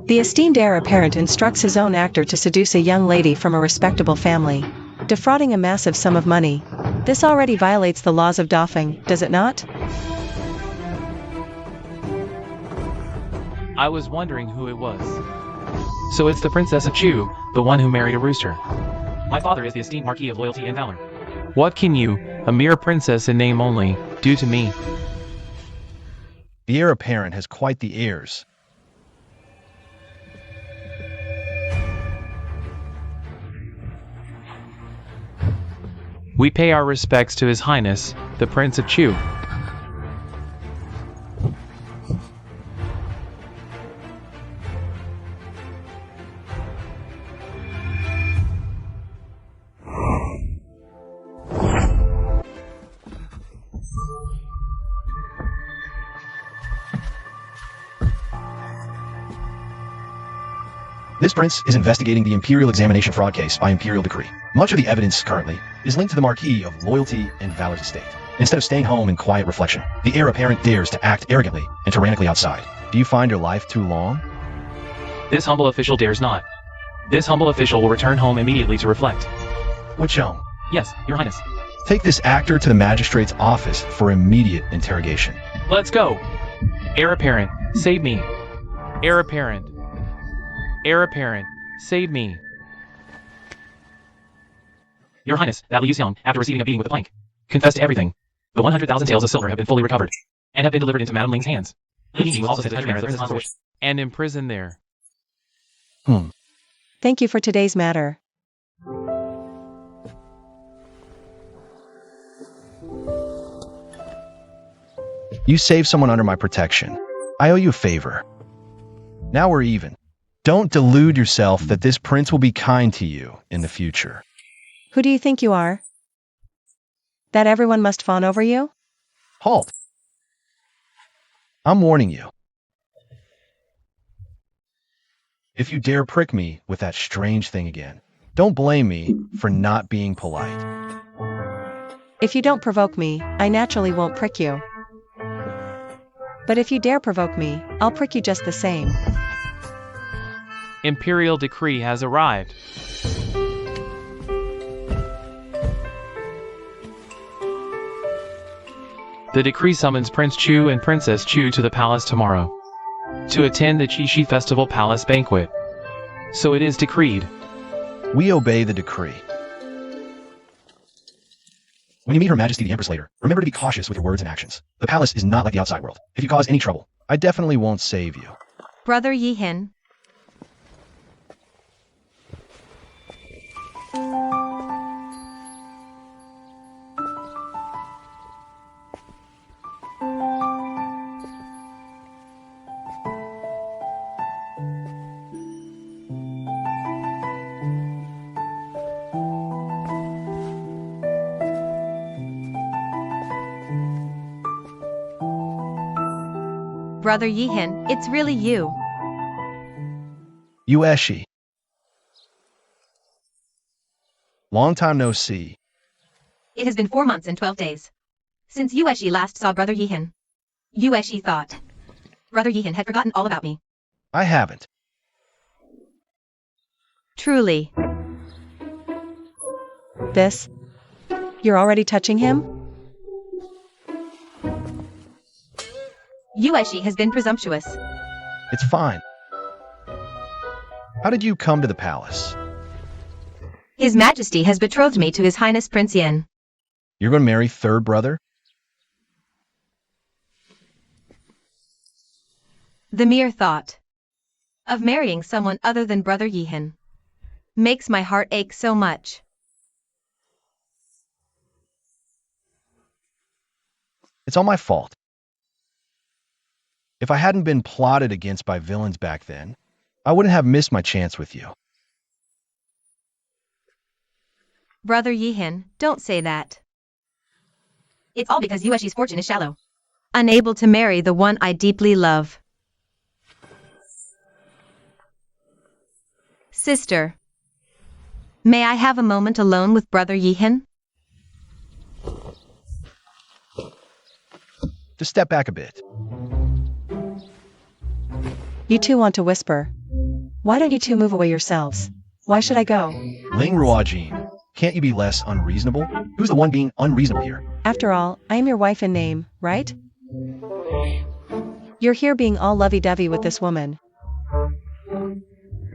The esteemed heir apparent instructs his own actor to seduce a young lady from a respectable family, defrauding a massive sum of money. This already violates the laws of doffing, does it not? I was wondering who it was. So it's the Princess of Chu, the one who married a rooster. My father is the esteemed Marquis of Loyalty and Valor. What can you, a mere princess in name only, do to me? The heir apparent has quite the airs. We pay our respects to His Highness, the Prince of Chu. This prince is investigating the Imperial examination fraud case by Imperial decree. Much of the evidence currently is linked to the Marquis of Loyalty and Valor's estate. Instead of staying home in quiet reflection, the heir apparent dares to act arrogantly and tyrannically outside. Do you find your life too long? This humble official dares not. This humble official will return home immediately to reflect. Which home? Yes, Your Highness. Take this actor to the magistrate's office for immediate interrogation. Let's go! Heir apparent, save me. Heir apparent. Heir apparent, save me. Your Highness, that Liu Xiang, after receiving a beating with a plank, confessed to everything. The 100,000 taels of silver have been fully recovered, and have been delivered into Madame Ling's hands. Li Yingyi was also sent to the princess Han's and imprisoned there. Thank you for today's matter. You saved someone under my protection. I owe you a favor. Now we're even. Don't delude yourself that this prince will be kind to you in the future. Who do you think you are? That everyone must fawn over you? Halt! I'm warning you. If you dare prick me with that strange thing again, don't blame me for not being polite. If you don't provoke me, I naturally won't prick you. But if you dare provoke me, I'll prick you just the same. Imperial decree has arrived. The decree summons Prince Chu and Princess Chu to the palace tomorrow to attend the Qixi Festival Palace banquet. So it is decreed. We obey the decree. When you meet Her Majesty the Empress later, remember to be cautious with your words and actions. The palace is not like the outside world. If you cause any trouble, I definitely won't save you. Brother Yihin. Brother Yihin, it's really you. JYFH. Long time no see. It has been 4 months and 12 days since JYFH last saw Brother Yihin. JYFH thought Brother Yihin had forgotten all about me. I haven't. Truly. This? You're already touching him? JYFH has been presumptuous. It's fine. How did you come to the palace? His Majesty has betrothed me to His Highness Prince Yin. You're going to marry third brother? The mere thought of marrying someone other than Brother Yihin makes my heart ache so much. It's all my fault. If I hadn't been plotted against by villains back then, I wouldn't have missed my chance with you. Brother Yihin, don't say that. It's all because JYFH's fortune is shallow. Unable to marry the one I deeply love. Sister, may I have a moment alone with Brother Yihin? Just step back a bit. You two want to whisper. Why don't you two move away yourselves? Why should I go? Ling Ruojin, can't you be less unreasonable? Who's the one being unreasonable here? After all, I am your wife in name, right? You're here being all lovey-dovey with this woman.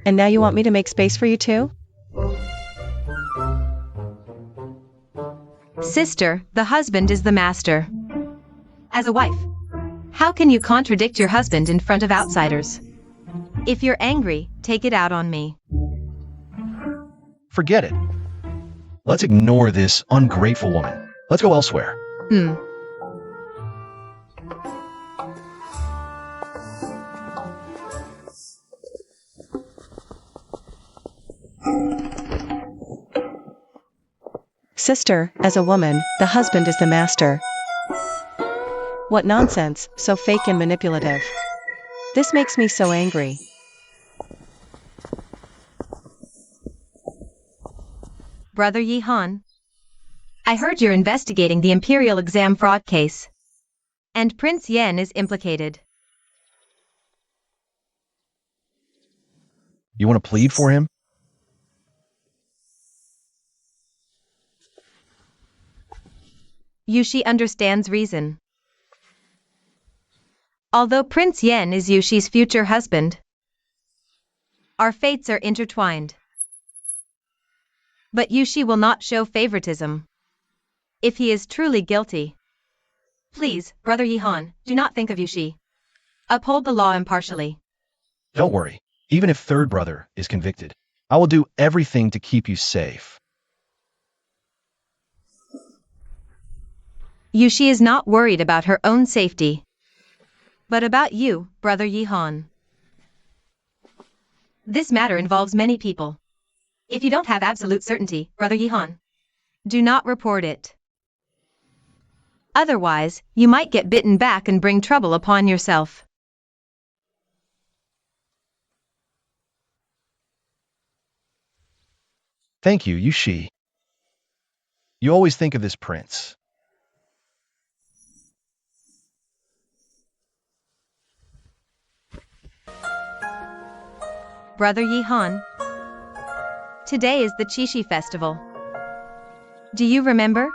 And now you want me to make space for you too? Sister, the husband is the master. As a wife, how can you contradict your husband in front of outsiders? If you're angry, take it out on me. Forget it. Let's ignore this ungrateful woman. Let's go elsewhere. Sister, as a woman, the husband is the master. What nonsense, so fake and manipulative. This makes me so angry. Brother Yihan, I heard you're investigating the imperial exam fraud case. And Prince Yen is implicated. You want to plead for him? Yushi understands reason. Although Prince Yen is Yushi's future husband, our fates are intertwined. But Yushi will not show favoritism. If he is truly guilty. Please, Brother Yihan, do not think of Yushi. Uphold the law impartially. Don't worry. Even if third brother is convicted, I will do everything to keep you safe. Yushi is not worried about her own safety, but about you, Brother Yihan. This matter involves many people. If you don't have absolute certainty, Brother Yihan, do not report it. Otherwise, you might get bitten back and bring trouble upon yourself. Thank you, Yushi. You always think of this prince. Brother Yihan, today is the Qixi festival. Do you remember?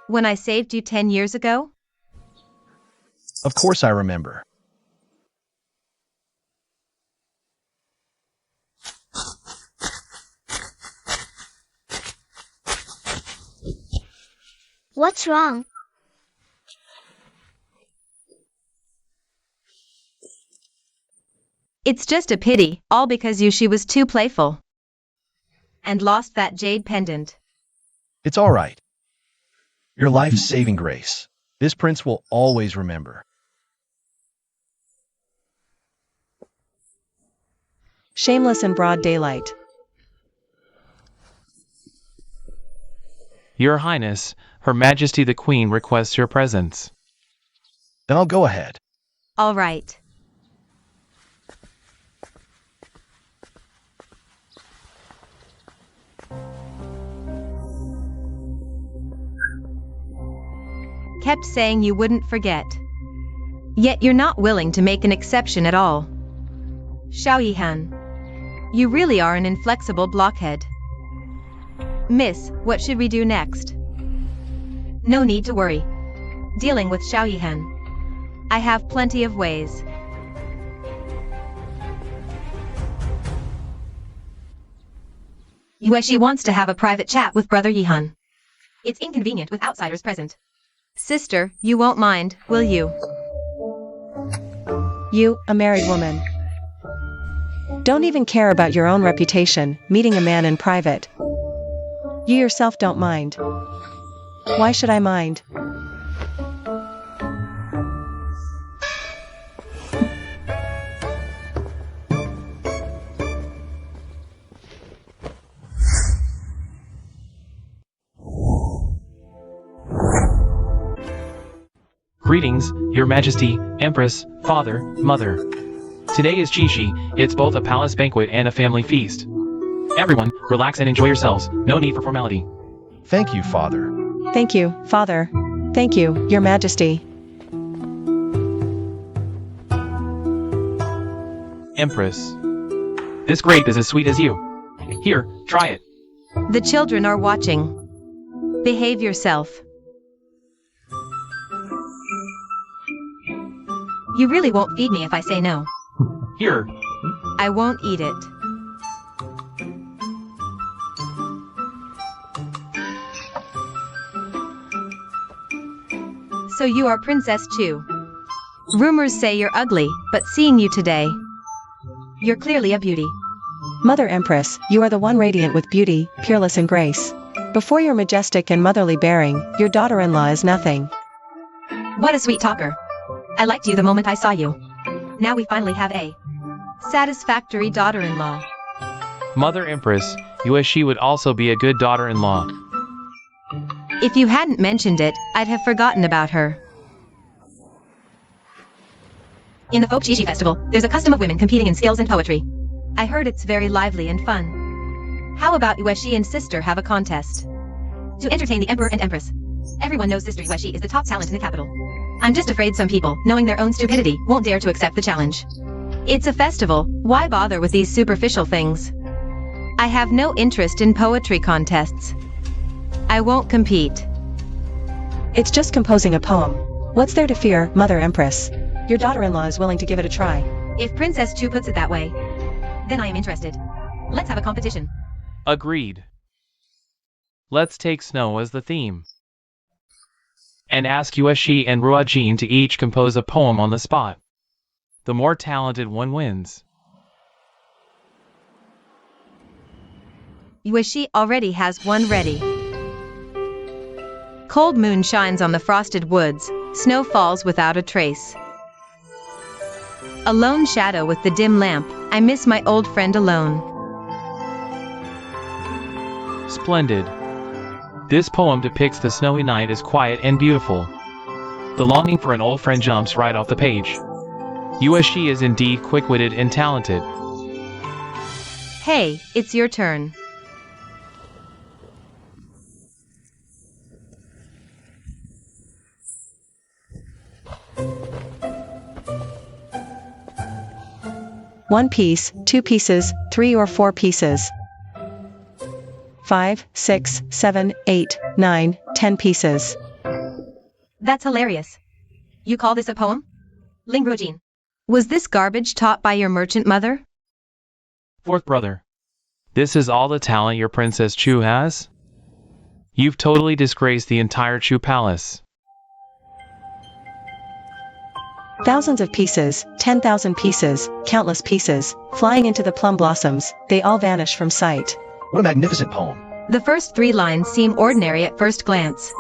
When I saved you 10 years ago? Of course I remember. What's wrong? It's just a pity, all because Yushi was too playful. And lost that jade pendant. It's all right. Your life's saving grace. This prince will always remember. Shameless in broad daylight. Your Highness, Her Majesty the Queen requests your presence. Then I'll go ahead. All right. Kept saying you wouldn't forget. Yet you're not willing to make an exception at all. Xiao Yihan, you really are an inflexible blockhead. Miss, what should we do next? No need to worry. Dealing with Xiao Yihan, I have plenty of ways. Yueshi wants to have a private chat with Brother Yihan. It's inconvenient with outsiders present. Sister, you won't mind, will you? You, a married woman. Don't even care about your own reputation, meeting a man in private. You yourself don't mind. Why should I mind? Greetings, Your Majesty, Empress, Father, Mother. Today is Qixi, it's both a palace banquet and a family feast. Everyone, relax and enjoy yourselves, no need for formality. Thank you, Father. Thank you, Father. Thank you, Your Majesty. Empress. This grape is as sweet as you. Here, try it. The children are watching. Behave yourself. You really won't feed me if I say no. Here. I won't eat it. So you are Princess Chu. Rumors say you're ugly, but seeing you today, you're clearly a beauty. Mother Empress, you are the one radiant with beauty, peerless and grace. Before your majestic and motherly bearing, your daughter-in-law is nothing. What a sweet talker. I liked you the moment I saw you. Now we finally have a satisfactory daughter-in-law. Mother Empress, Yueshi would also be a good daughter-in-law. If you hadn't mentioned it, I'd have forgotten about her. In the Folk Shishi Festival, there's a custom of women competing in skills and poetry. I heard it's very lively and fun. How about Yueshi and sister have a contest to entertain the Emperor and Empress? Everyone knows Sister Yueshi is the top talent in the capital. I'm just afraid some people, knowing their own stupidity, won't dare to accept the challenge. It's a festival, why bother with these superficial things? I have no interest in poetry contests. I won't compete. It's just composing a poem. What's there to fear, Mother Empress? Your daughter-in-law is willing to give it a try. If Princess Chu puts it that way, then I am interested. Let's have a competition. Agreed. Let's take snow as the theme. And ask Yueshi and Ruajin to each compose a poem on the spot. The more talented one wins. Yueshi already has one ready. Cold moon shines on the frosted woods, snow falls without a trace. A lone shadow with the dim lamp, I miss my old friend alone. Splendid. This poem depicts the snowy night as quiet and beautiful. The longing for an old friend jumps right off the page. Yueshi is indeed quick-witted and talented. Hey, it's your turn. One piece, 2 pieces, 3 or 4 pieces. 5, 6, 7, 8, 9, 10 pieces. That's hilarious. You call this a poem? Ling Ruojin. Was this garbage taught by your merchant mother? Fourth brother. This is all the talent your Princess Chu has? You've totally disgraced the entire Chu palace. Thousands of pieces, 10,000 pieces, countless pieces, flying into the plum blossoms, they all vanish from sight. What a magnificent poem. The first 3 lines seem ordinary at first glance.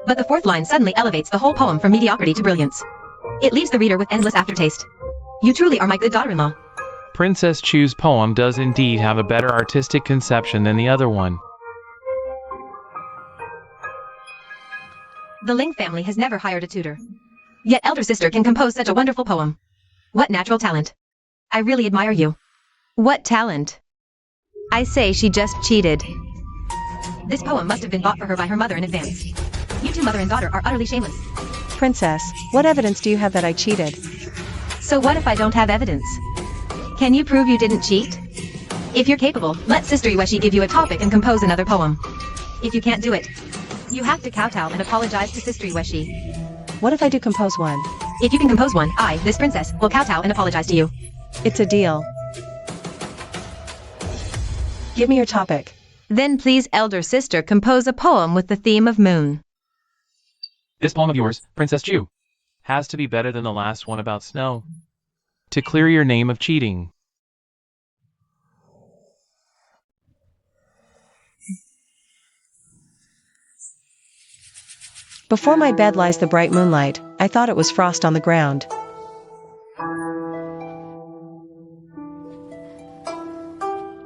But the 4th line suddenly elevates the whole poem from mediocrity to brilliance. It leaves the reader with endless aftertaste. You truly are my good daughter-in-law. Princess Chu's poem does indeed have a better artistic conception than the other one. The Ling family has never hired a tutor. Yet elder sister can compose such a wonderful poem. What natural talent. I really admire you. What talent? I say she just cheated. This poem must have been bought for her by her mother in advance. You two mother and daughter are utterly shameless. Princess, what evidence do you have that I cheated? So what if I don't have evidence? Can you prove you didn't cheat? If you're capable, let Sister Yueshi give you a topic and compose another poem. If you can't do it, you have to kowtow and apologize to Sister Yueshi. What if I do compose one? If you can compose one, I, this princess, will kowtow and apologize to you. It's a deal. Give me your topic. Then please, elder sister, compose a poem with the theme of moon. This poem of yours, Princess Chu, has to be better than the last one about snow. To clear your name of cheating. Before my bed lies the bright moonlight, I thought it was frost on the ground.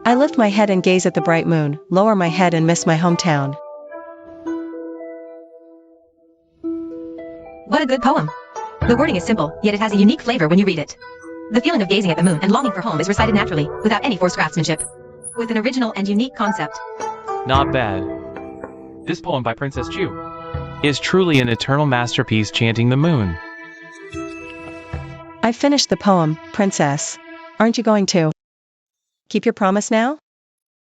I lift my head and gaze at the bright moon, lower my head and miss my hometown. What a good poem. The wording is simple, yet it has a unique flavor when you read it. The feeling of gazing at the moon and longing for home is recited naturally, without any forced craftsmanship. With an original and unique concept. Not bad. This poem by Princess Chu is truly an eternal masterpiece chanting the moon. I've finished the poem, Princess. Aren't you going to keep your promise now?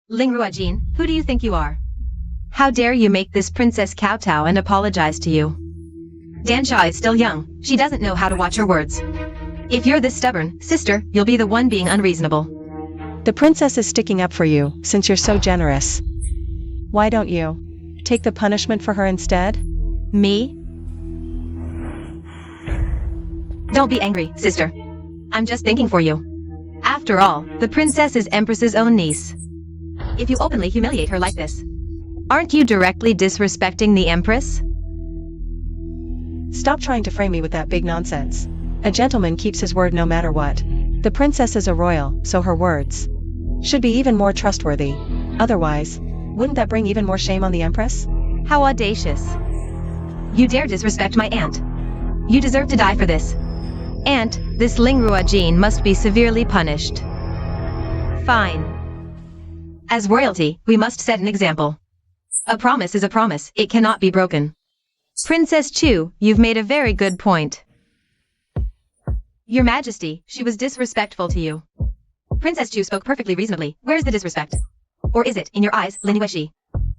Ling Ruojin, who do you think you are? How dare you make this princess kowtow and apologize to you? Dansha is still young, she doesn't know how to watch her words. If you're this stubborn, sister, you'll be the one being unreasonable. The princess is sticking up for you, since you're so generous. Why don't you take the punishment for her instead? Me? Don't be angry, sister. I'm just thinking for you. After all, the princess is Empress's own niece. If you openly humiliate her like this, aren't you directly disrespecting the Empress? Stop trying to frame me with that big nonsense. A gentleman keeps his word no matter what. The princess is a royal, so her words should be even more trustworthy. Otherwise, wouldn't that bring even more shame on the Empress? How audacious. You dare disrespect my aunt. You deserve to die for this. Aunt, this Lingrua Jean must be severely punished. Fine. As royalty, we must set an example. A promise is a promise, it cannot be broken. Princess Chu, you've made a very good point. Your Majesty, she was disrespectful to you. Princess Chu spoke perfectly reasonably. Where's the disrespect? Or is it, in your eyes, Lin Yueshi,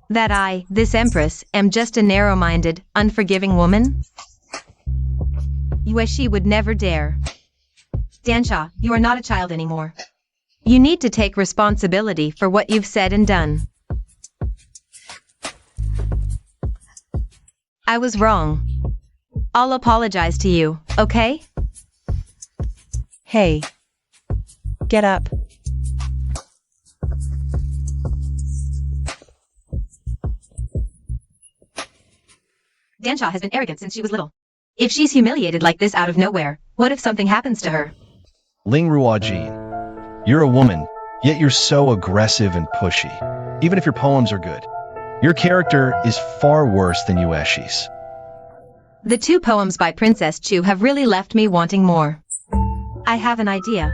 that I, this Empress, am just a narrow-minded, unforgiving woman? Yueshi would never dare. Dansha, you are not a child anymore. You need to take responsibility for what you've said and done. I was wrong. I'll apologize to you, okay? Hey. Get up. Dansha has been arrogant since she was little. If she's humiliated like this out of nowhere, what if something happens to her? Ling Ruojin, you're a woman, yet you're so aggressive and pushy. Even if your poems are good, your character is far worse than Yueshi's. The two poems by Princess Chu have really left me wanting more. I have an idea.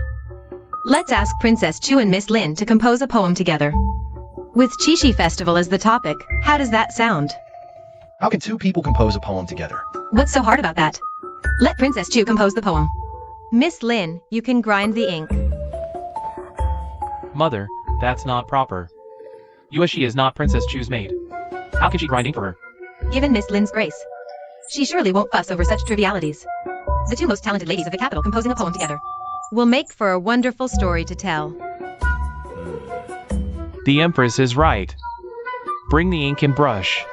Let's ask Princess Chu and Miss Lin to compose a poem together. With Qixi Festival as the topic, how does that sound? How can two people compose a poem together? What's so hard about that? Let Princess Chu compose the poem. Miss Lin, you can grind the ink. Mother, that's not proper. Yueshi is not Princess Chu's maid. How can she grind ink for her? Given Miss Lin's grace, she surely won't fuss over such trivialities. The two most talented ladies of the capital composing a poem together will make for a wonderful story to tell. The Empress is right. Bring the ink and brush.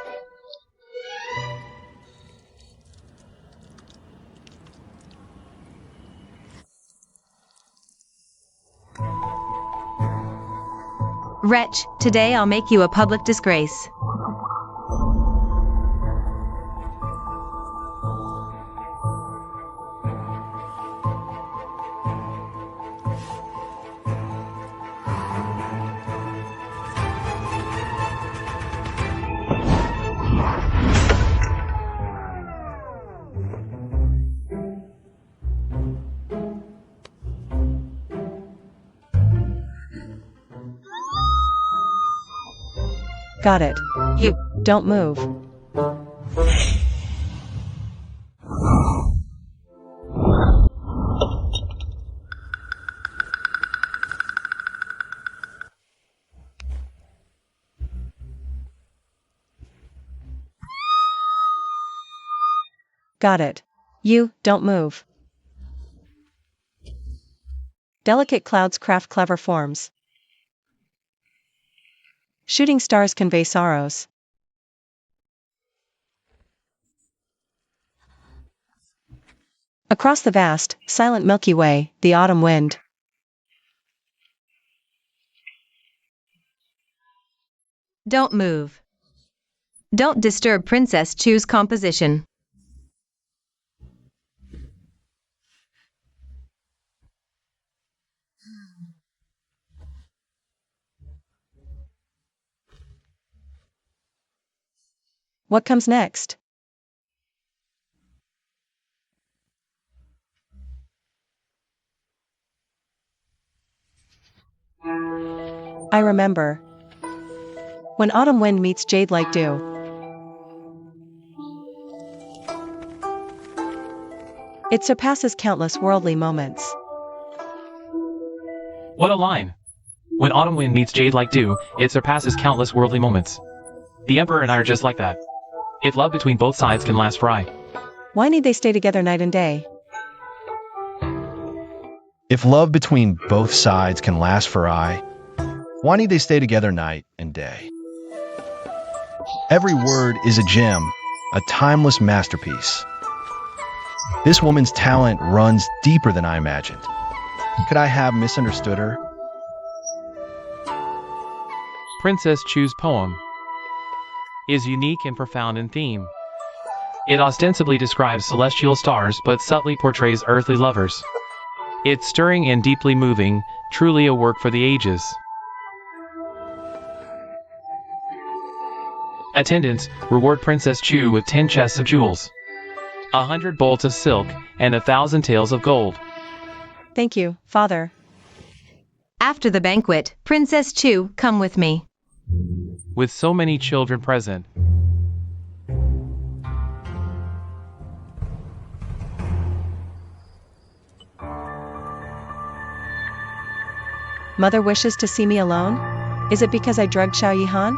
Wretch, today I'll make you a public disgrace. Got it. You Don't move. Got it. You, don't move. Delicate clouds craft clever forms. Shooting stars convey sorrows. Across the vast, silent Milky Way, the autumn wind. don't move. Don't disturb Princess Chu's composition. What comes next? I remember. When autumn wind meets jade like dew. It surpasses countless worldly moments. What a line! When autumn wind meets jade like dew, it surpasses countless worldly moments. The Emperor and I are just like that. If love between both sides can last for aye. Why need they stay together night and day? If love between both sides can last for aye, why need they stay together night and day? Every word is a gem, a timeless masterpiece. This woman's talent runs deeper than I imagined. Could I have misunderstood her? Princess Chu's poem is unique and profound in theme. It ostensibly describes celestial stars but subtly portrays earthly lovers. It's stirring and deeply moving, truly a work for the ages. Attendants, reward Princess Chu with 10 chests of jewels, 100 bolts of silk, and 1,000 taels of gold. Thank you, Father. After the banquet, Princess Chu, come with me. With so many children present, Mother wishes to see me alone? Is it because I drugged Xiao Yihan?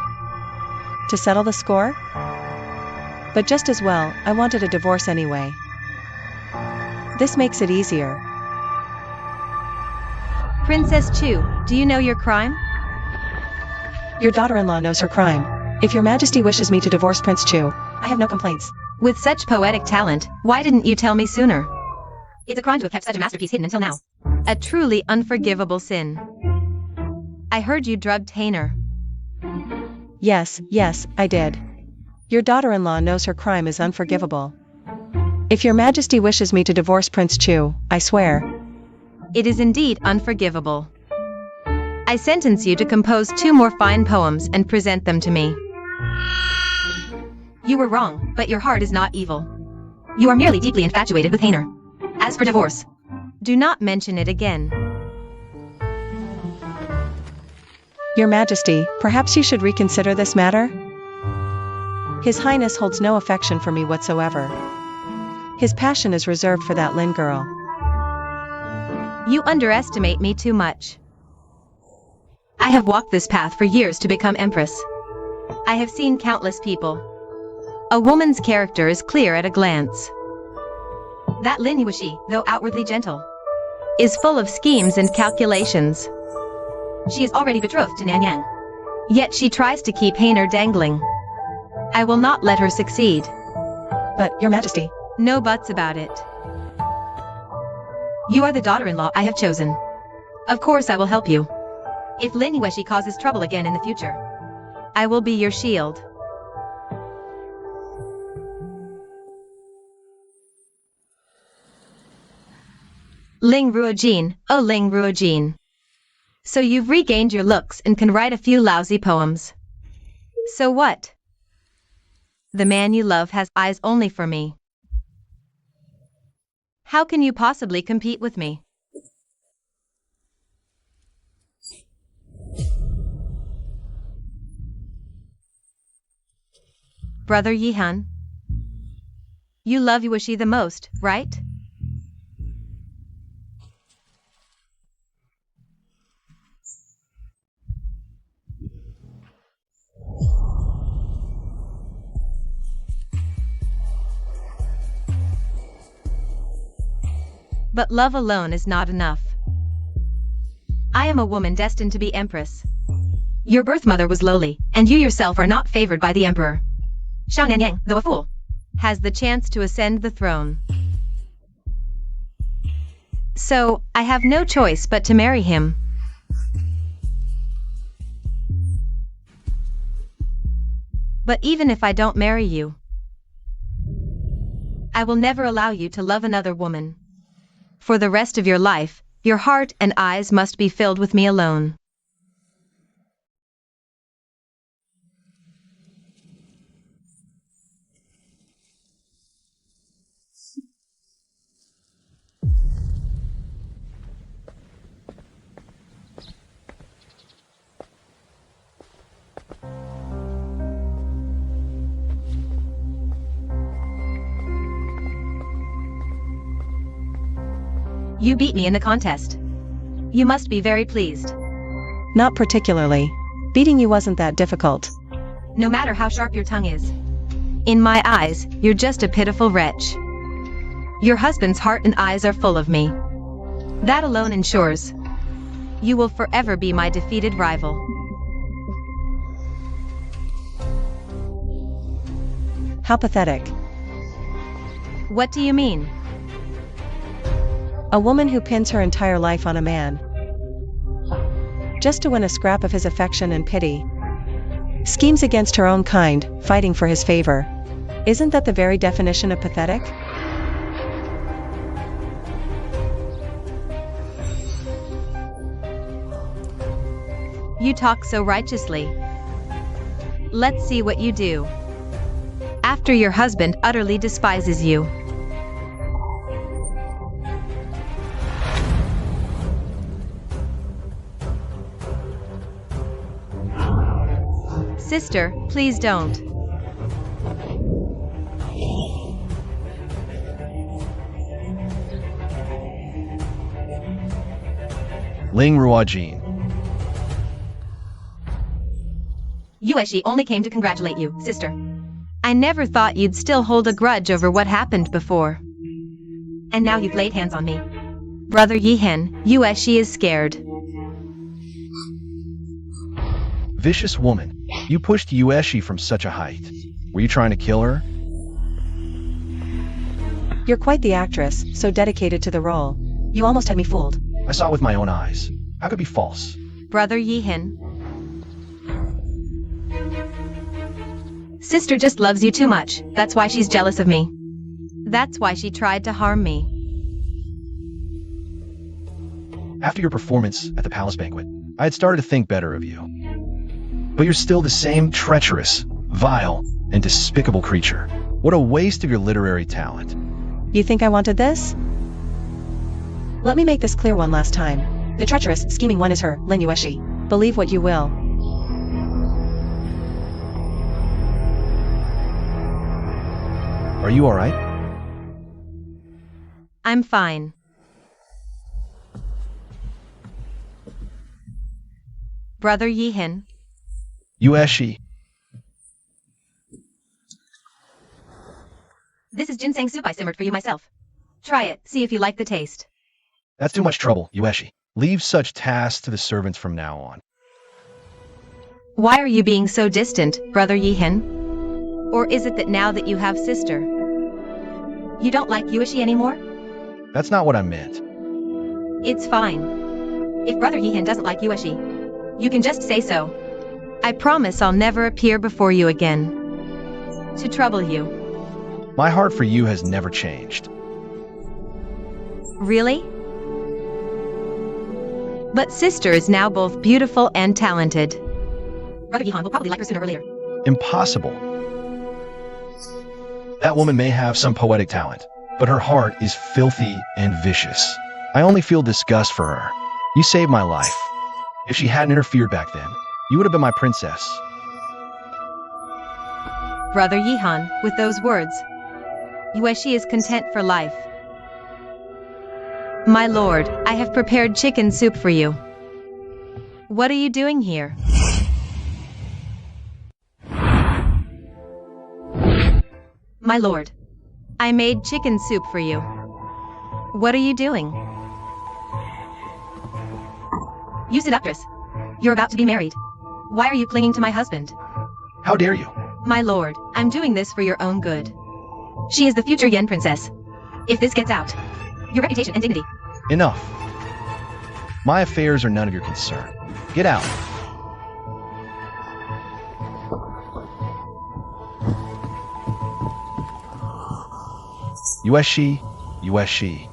To settle the score? But just as well, I wanted a divorce anyway. This makes it easier. Princess Chu, do you know your crime? Your daughter-in-law knows her crime. If your majesty wishes me to divorce Prince Chu, I have no complaints. With such poetic talent, why didn't you tell me sooner? It's a crime to have kept such a masterpiece hidden until now. A truly unforgivable sin. I heard you drugged Hainer. Yes, I did. Your daughter-in-law knows her crime is unforgivable. If your majesty wishes me to divorce Prince Chu, I swear. It is indeed unforgivable. I sentence you to compose 2 more fine poems and present them to me. You were wrong, but your heart is not evil. You are merely deeply infatuated with Hainer. As for divorce, do not mention it again. Your Majesty, perhaps you should reconsider this matter? His Highness holds no affection for me whatsoever. His passion is reserved for that Lin girl. You underestimate me too much. I have walked this path for years to become Empress. I have seen countless people. A woman's character is clear at a glance. That Lin Yueshi, though outwardly gentle, is full of schemes and calculations. She is already betrothed to Nanyang. Yet she tries to keep Hainer dangling. I will not let her succeed. But, Your Majesty. No buts about it. You are the daughter-in-law I have chosen. Of course I will help you. If Lin Yueshi causes trouble again in the future, I will be your shield. Ling Ruojin, oh Ling Ruojin. So you've regained your looks and can write a few lousy poems. So what? The man you love has eyes only for me. How can you possibly compete with me? Brother Yihan, you love Yueshi the most, right? But love alone is not enough. I am a woman destined to be empress. Your birth mother was lowly, and you yourself are not favored by the emperor. Xiao Nanyang, though a fool, has the chance to ascend the throne. So, I have no choice but to marry him. But even if I don't marry you, I will never allow you to love another woman. For the rest of your life, your heart and eyes must be filled with me alone. You beat me in the contest. You must be very pleased. Not particularly. Beating you wasn't that difficult. No matter how sharp your tongue is. In my eyes, you're just a pitiful wretch. Your husband's heart and eyes are full of me. That alone ensures you will forever be my defeated rival. How pathetic. What do you mean? A woman who pins her entire life on a man, just to win a scrap of his affection and pity. Schemes against her own kind, fighting for his favor. Isn't that the very definition of pathetic? You talk so righteously. Let's see what you do. After your husband utterly despises you. Sister, please don't. Ling Ruojin. JYFH only came to congratulate you, sister. I never thought you'd still hold a grudge over what happened before. And now you've laid hands on me. Brother Yihen, JYFH is scared. Vicious woman. You pushed JYFH from such a height. Were you trying to kill her? You're quite the actress, so dedicated to the role. You almost had me fooled. I saw it with my own eyes. How could it be false? Brother Yihen. Sister just loves you too much. That's why she's jealous of me. That's why she tried to harm me. After your performance at the palace banquet, I had started to think better of you. But you're still the same treacherous, vile, and despicable creature. What a waste of your literary talent. You think I wanted this? Let me make this clear one last time. The treacherous, scheming one is her, Lin JYFH. Believe what you will. Are you alright? I'm fine. Brother Yihen. JYFH. This is ginseng soup I simmered for you myself. Try it, see if you like the taste. That's too much trouble, JYFH. Leave such tasks to the servants from now on. Why are you being so distant, Brother Yihen? Or is it that now that you have sister, you don't like JYFH anymore? That's not what I meant. It's fine. If Brother Yihen doesn't like JYFH, you can just say so. I promise I'll never appear before you again to trouble you. My heart for you has never changed. Really? But sister is now both beautiful and talented. Brother Yihan will probably like her sooner or later. Impossible. That woman may have some poetic talent, but her heart is filthy and vicious. I only feel disgust for her. You saved my life. If she hadn't interfered back then, you would have been my princess. Brother Yihan, with those words, JYFH is content for life. My lord, I have prepared chicken soup for you. What are you doing here? My lord, I made chicken soup for you. What are you doing? You seductress. You're about to be married. Why are you clinging to my husband? How dare you? My lord, I'm doing this for your own good. She is the future Yen princess. If this gets out, your reputation and dignity. Enough. My affairs are none of your concern. Get out. JYFH, JYFH.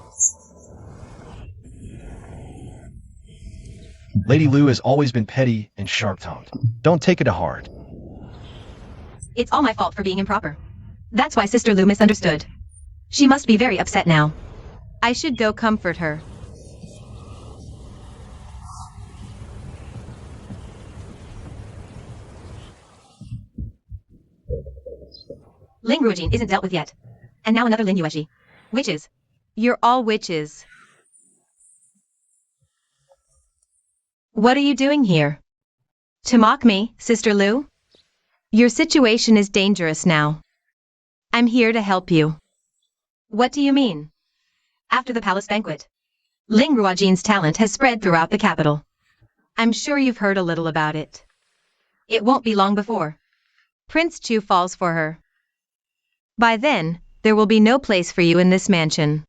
Lady Lu has always been petty and sharp-tongued. Don't take it to heart. It's all my fault for being improper. That's why Sister Lu misunderstood. She must be very upset now. I should go comfort her. Ling Ruojin isn't dealt with yet. And now another Lin JYFH. Witches. You're all witches. What are you doing here? To mock me, Sister Lu? Your situation is dangerous now. I'm here to help you. What do you mean? After the palace banquet, Ling Ruojin's talent has spread throughout the capital. I'm sure you've heard a little about it. It won't be long before Prince Chu falls for her. By then, there will be no place for you in this mansion.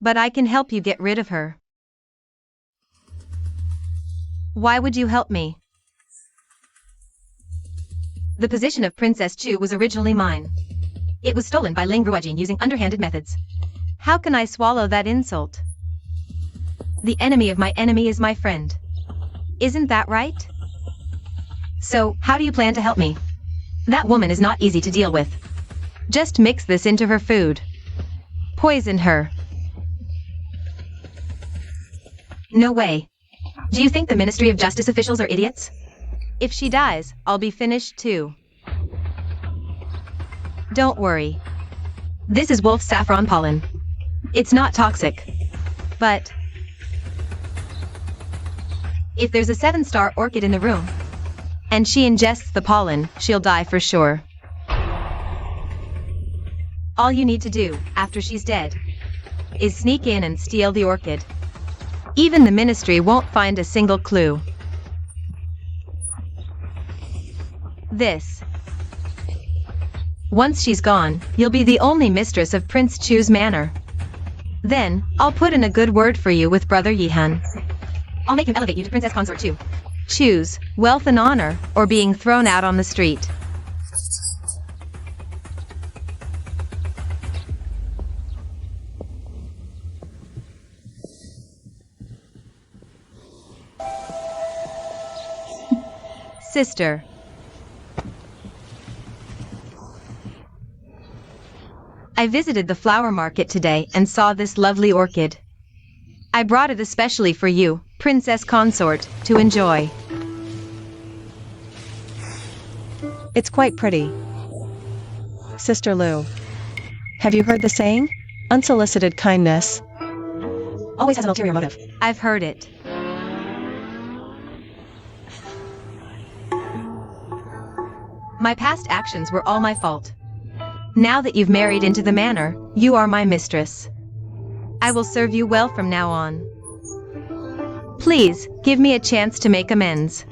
But I can help you get rid of her. Why would you help me? The position of Princess Chu was originally mine. It was stolen by Ling Ruojin using underhanded methods. How can I swallow that insult? The enemy of my enemy is my friend. Isn't that right? So, how do you plan to help me? That woman is not easy to deal with. Just mix this into her food. Poison her. No way. Do you think the Ministry of Justice officials are idiots? If she dies, I'll be finished too. Don't worry. This is wolf saffron pollen. It's not toxic. But if there's a 7-star orchid in the room, and she ingests the pollen, she'll die for sure. All you need to do, after she's dead, is sneak in and steal the orchid. Even the ministry won't find a single clue. This. Once she's gone, you'll be the only mistress of Prince Chu's manor. Then, I'll put in a good word for you with Brother Yihan. I'll make him elevate you to Princess Consort too. Choose, wealth and honor, or being thrown out on the street. Sister. I visited the flower market today and saw this lovely orchid. I brought it especially for you, Princess Consort, to enjoy. It's quite pretty. Sister Lu. Have you heard the saying? Unsolicited kindness always has an ulterior motive. I've heard it. My past actions were all my fault. Now that you've married into the manor, you are my mistress. I will serve you well from now on. Please, give me a chance to make amends.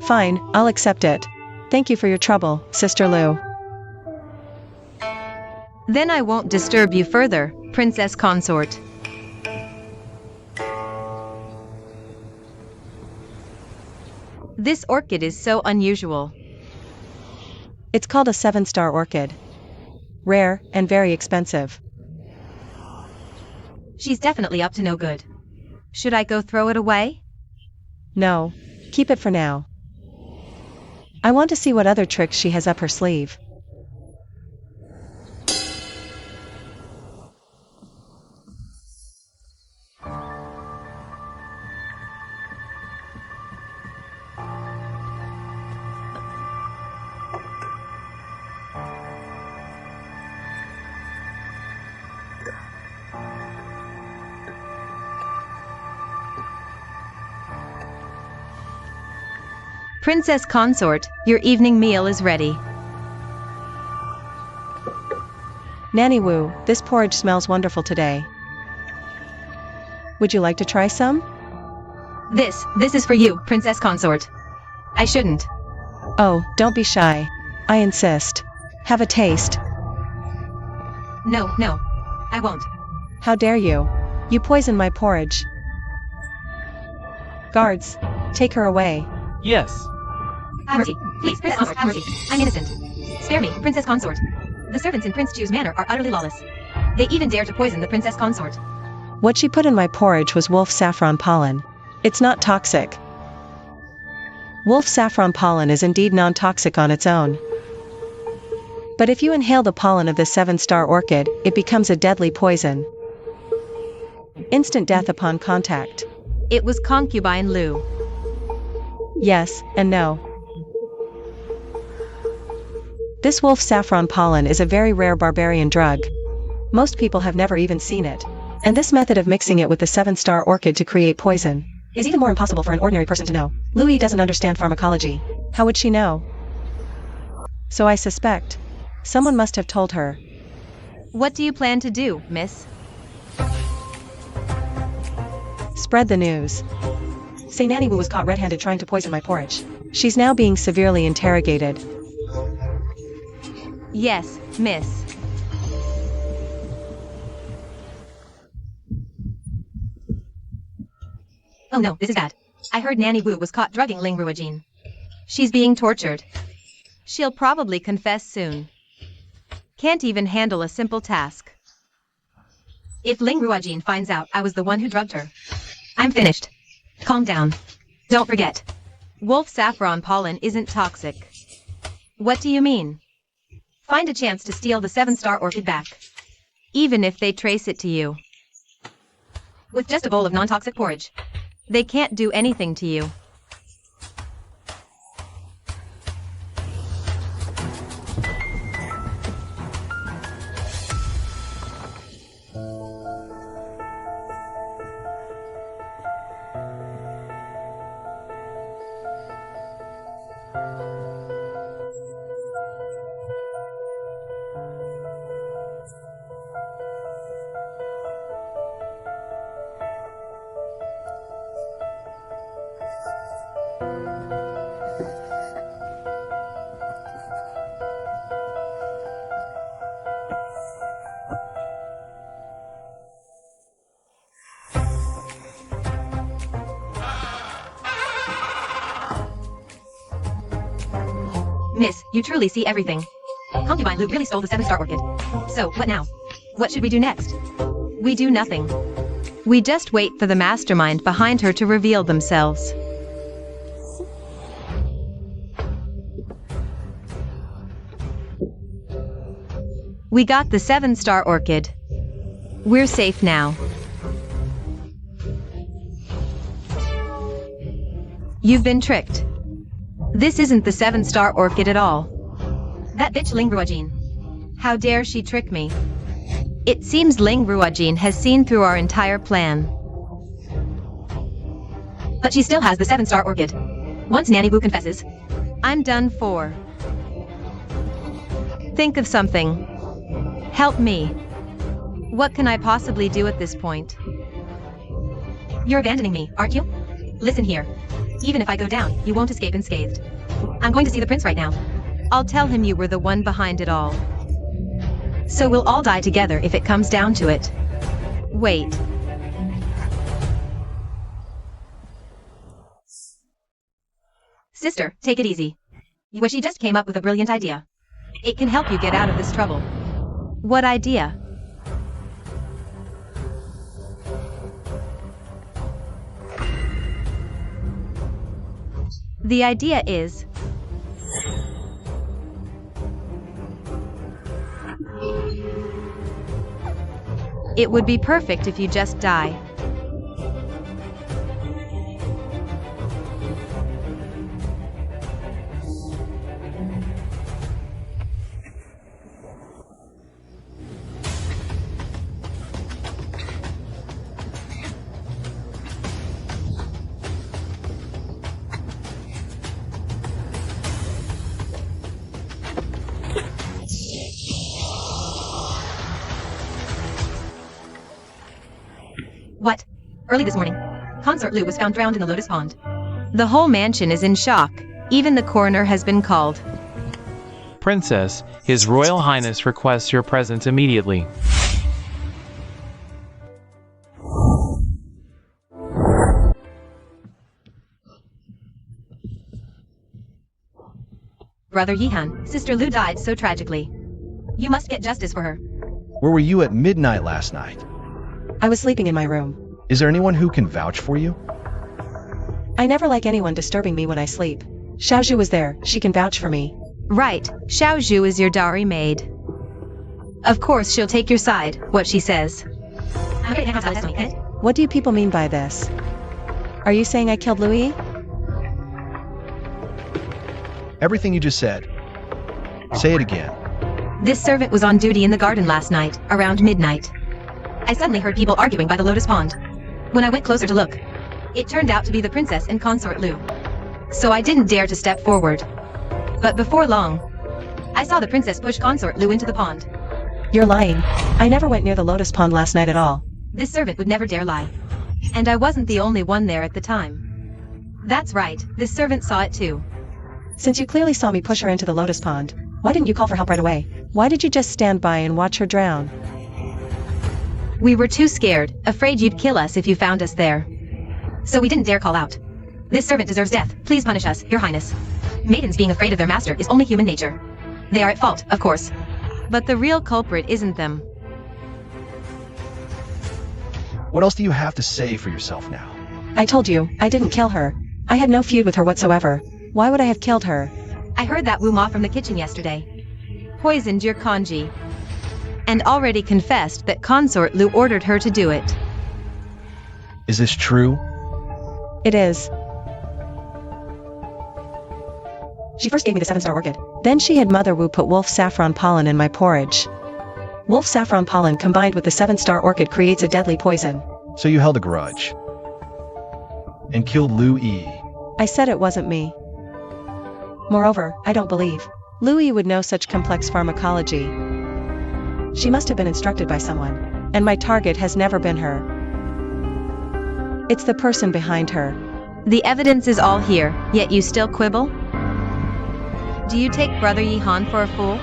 Fine, I'll accept it. Thank you for your trouble, Sister Lu. Then I won't disturb you further, Princess Consort. This orchid is so unusual. It's called a 7-star orchid. Rare and very expensive. She's definitely up to no good. Should I go throw it away? No, keep it for now. I want to see what other tricks she has up her sleeve. Princess Consort, your evening meal is ready. Nanny Wu, this porridge smells wonderful today. Would you like to try some? This is for you, Princess Consort. I shouldn't. Oh, don't be shy. I insist. Have a taste. No, I won't. How dare you? You poisoned my porridge. Guards, take her away. Yes. Have mercy. Please, Princess Consort, have mercy. I'm innocent. Spare me, Princess Consort. The servants in Prince Chu's manor are utterly lawless. They even dare to poison the Princess Consort. What she put in my porridge was wolf saffron pollen. It's not toxic. Wolf saffron pollen is indeed non-toxic on its own. But if you inhale the pollen of the 7-star orchid, it becomes a deadly poison. Instant death upon contact. It was concubine Lu. Yes, and no. This wolf saffron pollen is a very rare barbarian drug. Most people have never even seen it. And this method of mixing it with the 7-star orchid to create poison is even more impossible for an ordinary person to know. Louis doesn't understand pharmacology. How would she know? So I suspect someone must have told her. What do you plan to do, miss? Spread the news. Say Nanny Wu was caught red-handed trying to poison my porridge. She's now being severely interrogated. Yes, miss. Oh no, this is bad. I heard Nanny Wu was caught drugging Ling Ruojin. She's being tortured. She'll probably confess soon. Can't even handle a simple task. If Ling Ruojin finds out I was the one who drugged her, I'm finished. Calm down. Don't forget. Wolf saffron pollen isn't toxic. What do you mean? Find a chance to steal the 7-star orchid back. Even if they trace it to you. With just a bowl of non-toxic porridge. They can't do anything to you. Miss, you truly see everything. Concubine Lu really stole the 7-star orchid. So, what now? What should we do next? We do nothing. We just wait for the mastermind behind her to reveal themselves. We got the 7-star orchid. We're safe now. You've been tricked. This isn't the 7-star orchid at all. That bitch Ling Ruojin. How dare she trick me? It seems Ling Ruojin has seen through our entire plan. But she still has the 7-star orchid. Once Nanny Wu confesses, I'm done for. Think of something. Help me. What can I possibly do at this point? You're abandoning me, aren't you? Listen here. Even if I go down, you won't escape unscathed. I'm going to see the prince right now. I'll tell him you were the one behind it all. So we'll all die together if it comes down to it. Wait. Sister, take it easy. She just came up with a brilliant idea. It can help you get out of this trouble. What idea? The idea is... It would be perfect if you just die. What? Early this morning, Consort Lu was found drowned in the Lotus Pond. The whole mansion is in shock. Even the coroner has been called. Princess, His Royal Highness requests your presence immediately. Brother Yihan, Sister Lu died so tragically. You must get justice for her. Where were you at midnight last night? I was sleeping in my room. Is there anyone who can vouch for you? I never like anyone disturbing me when I sleep. Xiaozhu was there, she can vouch for me. Right, Xiaozhu is your dowry maid. Of course she'll take your side, what she says. What do you people mean by this? Are you saying I killed Louis? Everything you just said. Say it again. This servant was on duty in the garden last night, around midnight. I suddenly heard people arguing by the Lotus Pond. When I went closer to look, it turned out to be the princess and consort Lu. So I didn't dare to step forward. But before long, I saw the princess push consort Lu into the pond. You're lying. I never went near the Lotus Pond last night at all. This servant would never dare lie. And I wasn't the only one there at the time. That's right, this servant saw it too. Since you clearly saw me push her into the Lotus Pond, why didn't you call for help right away? Why did you just stand by and watch her drown? We were too scared, afraid you'd kill us if you found us there. So we didn't dare call out. This servant deserves death. Please punish us, Your Highness. Maidens being afraid of their master is only human nature. They are at fault, of course. But the real culprit isn't them. What else do you have to say for yourself now? I told you, I didn't kill her. I had no feud with her whatsoever. Why would I have killed her? I heard that Wuma from the kitchen yesterday. Poisoned your kanji. And already confessed that Consort Lu ordered her to do it. Is this true? It is. She first gave me the 7-star orchid. Then she had Mother Wu put wolf saffron pollen in my porridge. Wolf saffron pollen combined with the 7-star orchid creates a deadly poison. So you held a grudge. And killed Lu Yi. I said it wasn't me. Moreover, I don't believe Louis would know such complex pharmacology. She must have been instructed by someone. And my target has never been her. It's the person behind her. The evidence is all here, yet you still quibble? Do you take Brother Yihan for a fool?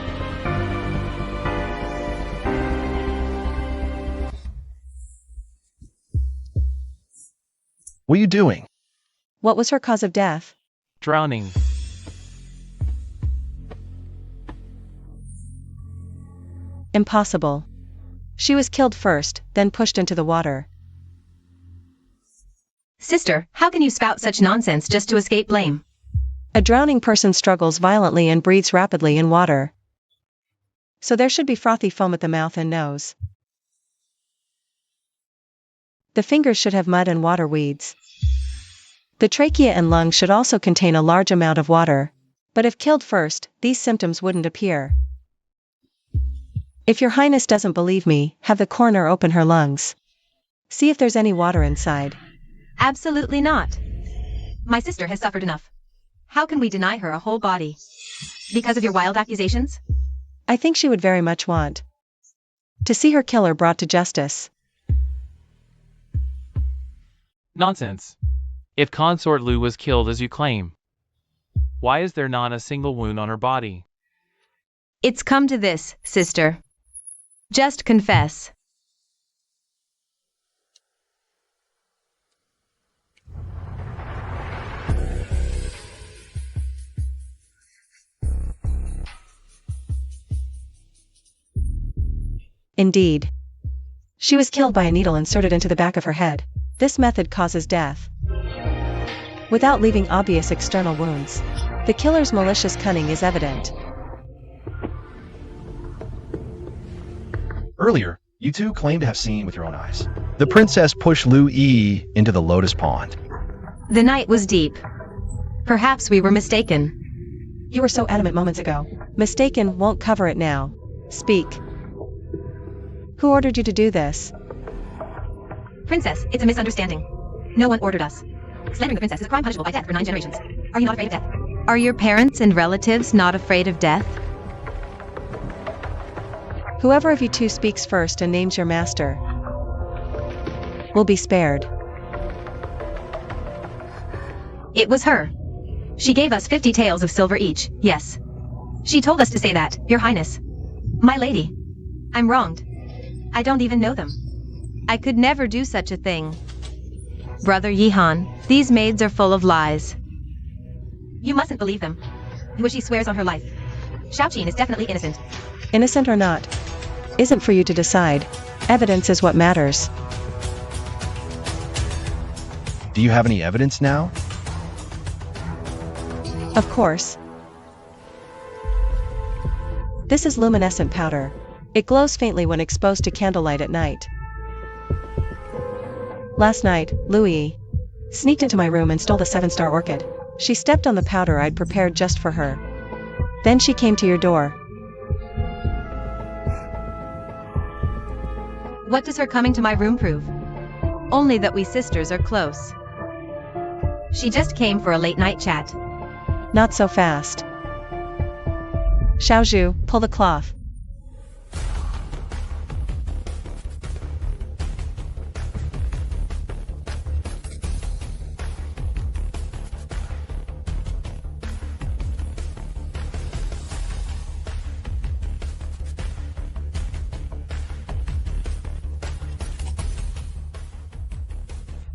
What are you doing? What was her cause of death? Drowning. Impossible. She was killed first, then pushed into the water. Sister, how can you spout such nonsense just to escape blame? A drowning person struggles violently and breathes rapidly in water. So there should be frothy foam at the mouth and nose. The fingers should have mud and water weeds. The trachea and lungs should also contain a large amount of water. But if killed first, these symptoms wouldn't appear. If Your Highness doesn't believe me, have the coroner open her lungs. See if there's any water inside. Absolutely not. My sister has suffered enough. How can we deny her a whole body? Because of your wild accusations? I think she would very much want to see her killer brought to justice. Nonsense. If Consort Lu was killed as you claim, why is there not a single wound on her body? It's come to this, sister. Just confess. Indeed. She was killed by a needle inserted into the back of her head. This method causes death without leaving obvious external wounds. The killer's malicious cunning is evident. Earlier, you two claimed to have seen with your own eyes. The princess pushed Lu Yi into the lotus pond. The night was deep. Perhaps we were mistaken. You were so adamant moments ago. Mistaken won't cover it now. Speak. Who ordered you to do this? Princess, it's a misunderstanding. No one ordered us. Slandering the princess is a crime punishable by death for 9 generations. Are you not afraid of death? Are your parents and relatives not afraid of death? Whoever of you two speaks first and names your master will be spared. It was her. She gave us 50 taels of silver each, yes. She told us to say that, Your Highness. My lady. I'm wronged. I don't even know them. I could never do such a thing. Brother Yihan, these maids are full of lies. You mustn't believe them. She swears on her life. Xiaoqin is definitely innocent. Innocent or not, isn't for you to decide. Evidence is what matters. Do you have any evidence now? Of course. This is luminescent powder. It glows faintly when exposed to candlelight at night. Last night, Louis sneaked into my room and stole the 7-star orchid. She stepped on the powder I'd prepared just for her. Then she came to your door. What does her coming to my room prove? Only that we sisters are close. She just came for a late-night chat. Not so fast. Xiaozhu, pull the cloth.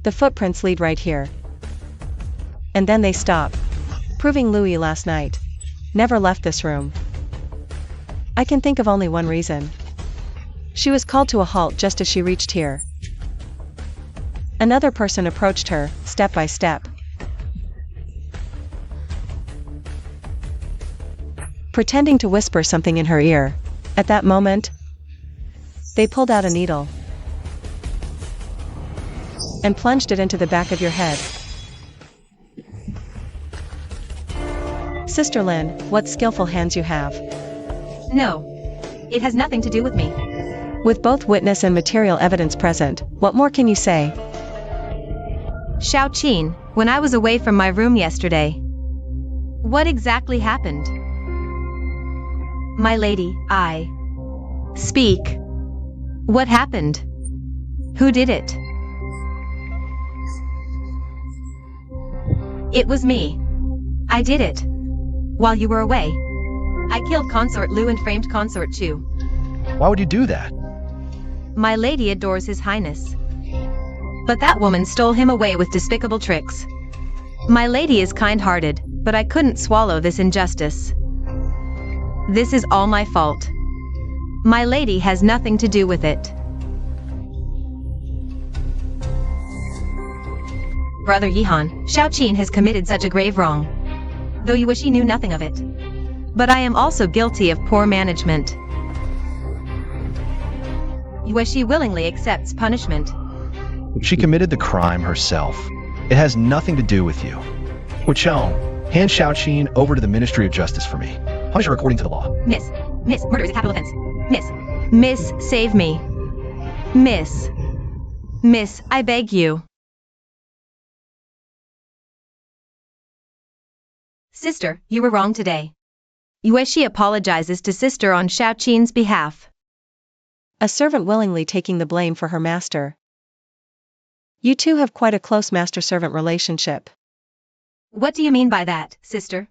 The footprints lead right here. And then they stop, proving Louis last night never left this room. I can think of only one reason. She was called to a halt just as she reached here. Another person approached her, step by step, pretending to whisper something in her ear. At that moment, they pulled out a needle and plunged it into the back of your head. Sister Lin, what skillful hands you have. No. It has nothing to do with me. With both witness and material evidence present, what more can you say? Xiaoqin, when I was away from my room yesterday, what exactly happened? My lady, I. Speak. What happened? Who did it? It was me. I did it. While you were away. I killed Consort Lu and framed Consort Chu. Why would you do that? My lady adores His Highness. But that woman stole him away with despicable tricks. My lady is kind-hearted, but I couldn't swallow this injustice. This is all my fault. My lady has nothing to do with it. Brother Yihan, Xiaoqin has committed such a grave wrong. Though Yueshi knew nothing of it. But I am also guilty of poor management. Yueshi willingly accepts punishment. She committed the crime herself. It has nothing to do with you. Huicheng, hand Xiaoqin over to the Ministry of Justice for me. Punish her according to the law. Miss, murder is a capital offense. Miss, save me. Miss, I beg you. Sister, you were wrong today. Yueshi apologizes to sister on Xiaoqin's behalf. A servant willingly taking the blame for her master. You two have quite a close master-servant relationship. What do you mean by that, sister?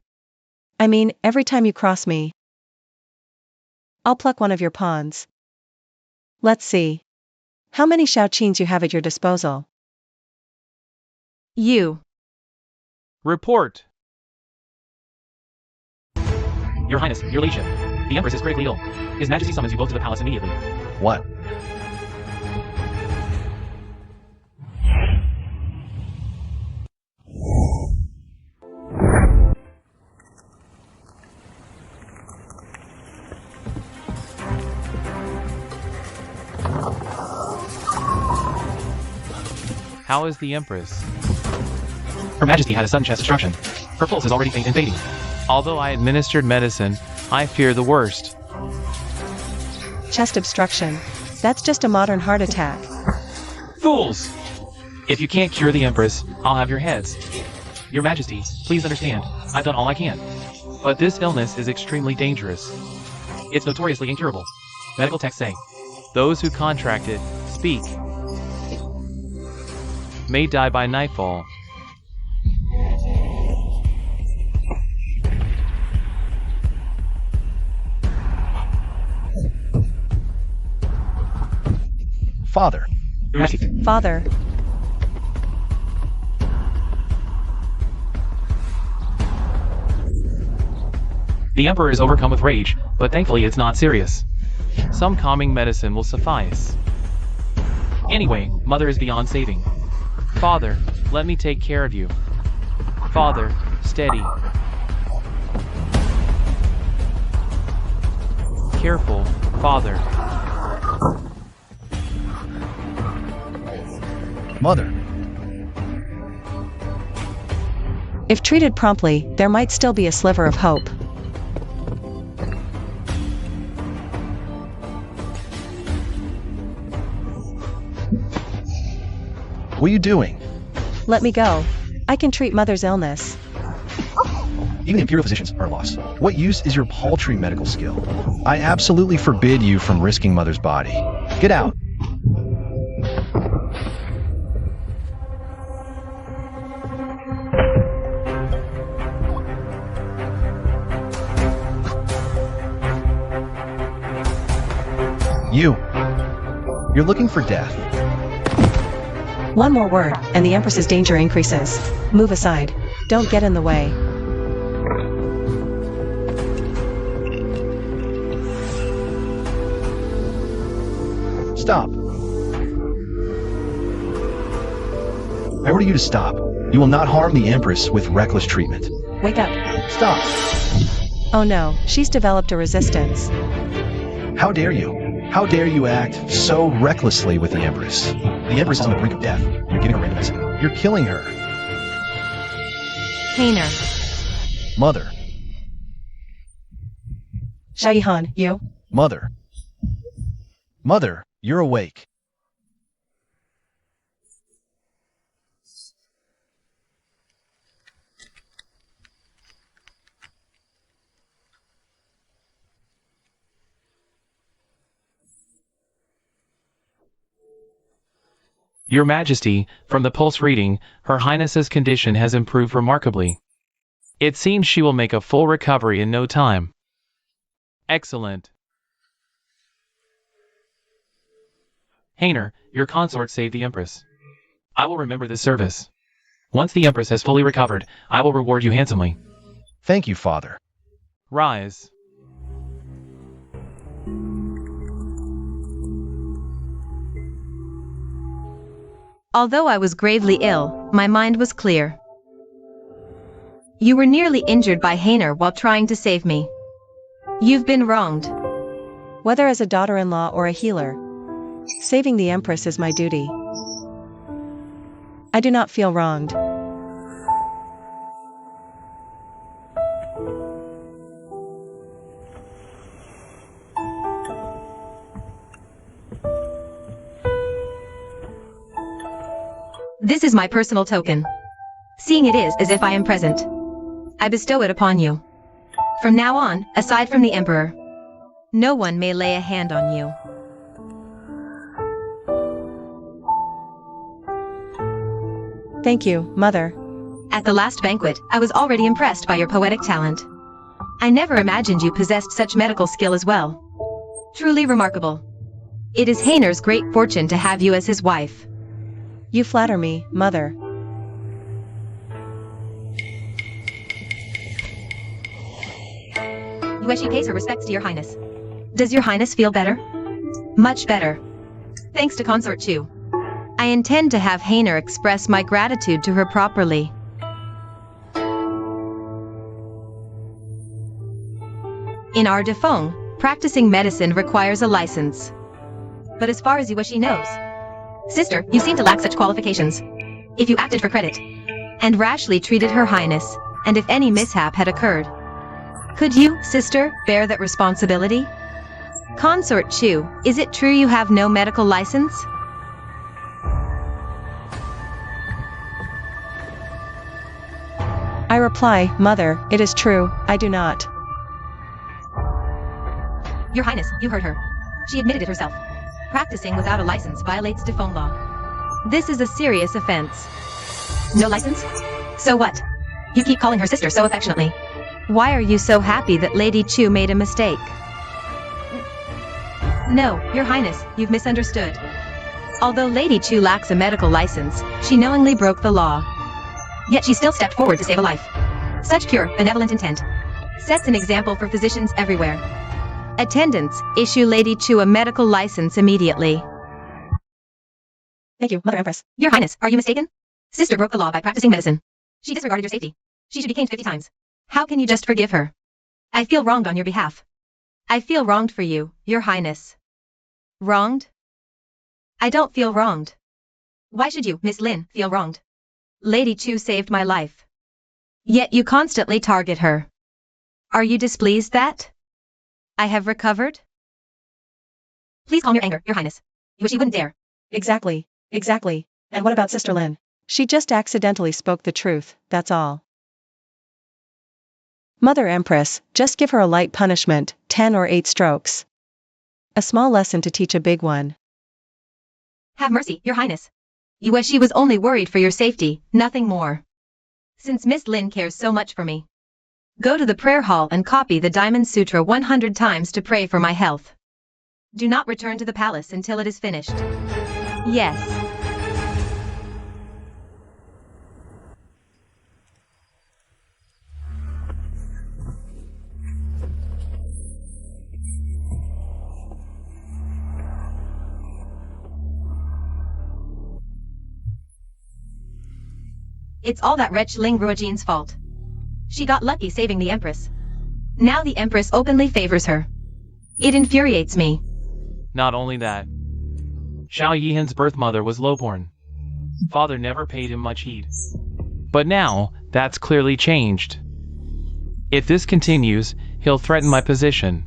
I mean, every time you cross me, I'll pluck one of your pawns. Let's see. How many Xiaoqins you have at your disposal? You. Report. Your Highness, your Ladyship, the Empress is critically ill. His Majesty summons you both to the palace immediately. What? How is the Empress? Her Majesty had a sudden chest obstruction. Her pulse is already faint and fading. Although I administered medicine, I fear the worst. Chest obstruction. That's just a modern heart attack. Fools! If you can't cure the Empress, I'll have your heads. Your Majesty, please understand, I've done all I can. But this illness is extremely dangerous. It's notoriously incurable. Medical texts say, those who contract it, speak, may die by nightfall. Father. Your Majesty. Father. The Emperor is overcome with rage, but thankfully it's not serious. Some calming medicine will suffice. Anyway, Mother is beyond saving. Father, let me take care of you. Father, steady. Careful, Father. Mother. If treated promptly, there might still be a sliver of hope. What are you doing? Let me go. I can treat Mother's illness. Even imperial physicians are lost. What use is your paltry medical skill? I absolutely forbid you from risking Mother's body. Get out. You're looking for death. One more word, and the Empress's danger increases. Move aside. Don't get in the way. Stop. I order you to stop. You will not harm the Empress with reckless treatment. Wake up. Stop. Oh no, she's developed a resistance. How dare you? How dare you act so recklessly with the Empress? The Empress is on the brink of death. You're giving her random medicine. You're killing her. Hainer. Mother. Xiaoyihan, you? Mother. Mother, you're awake. Your Majesty, from the pulse reading, Her Highness's condition has improved remarkably. It seems she will make a full recovery in no time. Excellent. Hainer, your consort saved the Empress. I will remember this service. Once the Empress has fully recovered, I will reward you handsomely. Thank you, Father. Rise. Although I was gravely ill, my mind was clear. You were nearly injured by Hainer while trying to save me. You've been wronged. Whether as a daughter-in-law or a healer, saving the Empress is my duty. I do not feel wronged. This is my personal token. Seeing it is as if I am present. I bestow it upon you. From now on, aside from the Emperor, no one may lay a hand on you. Thank you, Mother. At the last banquet, I was already impressed by your poetic talent. I never imagined you possessed such medical skill as well. Truly remarkable. It is Hainer's great fortune to have you as his wife. You flatter me, Mother. Yueshi pays her respects to your highness. Does your highness feel better? Much better. Thanks to Consort Chu. I intend to have Hainer express my gratitude to her properly. In our Defeng, practicing medicine requires a license. But as far as Yueshi knows, sister, you seem to lack such qualifications. If you acted for credit, and rashly treated her highness, and if any mishap had occurred, could you, sister, bear that responsibility? Consort Chu, is it true you have no medical license? I reply, Mother, it is true, I do not. Your highness, you heard her. She admitted it herself. Practicing without a license violates Defeng law. This is a serious offense. No license? So what? You keep calling her sister so affectionately. Why are you so happy that Lady Chu made a mistake? No, your highness, you've misunderstood. Although Lady Chu lacks a medical license, she knowingly broke the law. Yet she still stepped forward to save a life. Such pure, benevolent intent sets an example for physicians everywhere. Attendants, issue Lady Chu a medical license immediately. Thank you, Mother Empress. Your highness, are you mistaken? Sister broke the law by practicing medicine. She disregarded your safety. She should be caned 50 times. How can you just forgive her? I feel wronged on your behalf. I feel wronged for you, your highness. Wronged? I don't feel wronged. Why should you, Miss Lin, feel wronged? Lady Chu saved my life. Yet you constantly target her. Are you displeased that I have recovered? Please calm your anger, your highness. You wish you wouldn't dare. Exactly. And what about Sister Lin? She just accidentally spoke the truth, that's all. Mother Empress, just give her a light punishment, 10 or 8 strokes. A small lesson to teach a big one. Have mercy, your highness. Yueshi was only worried for your safety, nothing more. Since Miss Lin cares so much for me, go to the prayer hall and copy the Diamond Sutra 100 times to pray for my health. Do not return to the palace until it is finished. Yes. It's all that wretch Ling Ruojian's fault. She got lucky saving the Empress. Now the Empress openly favors her. It infuriates me. Not only that, Xiao Yihan's birth mother was lowborn. Father never paid him much heed. But now, that's clearly changed. If this continues, he'll threaten my position.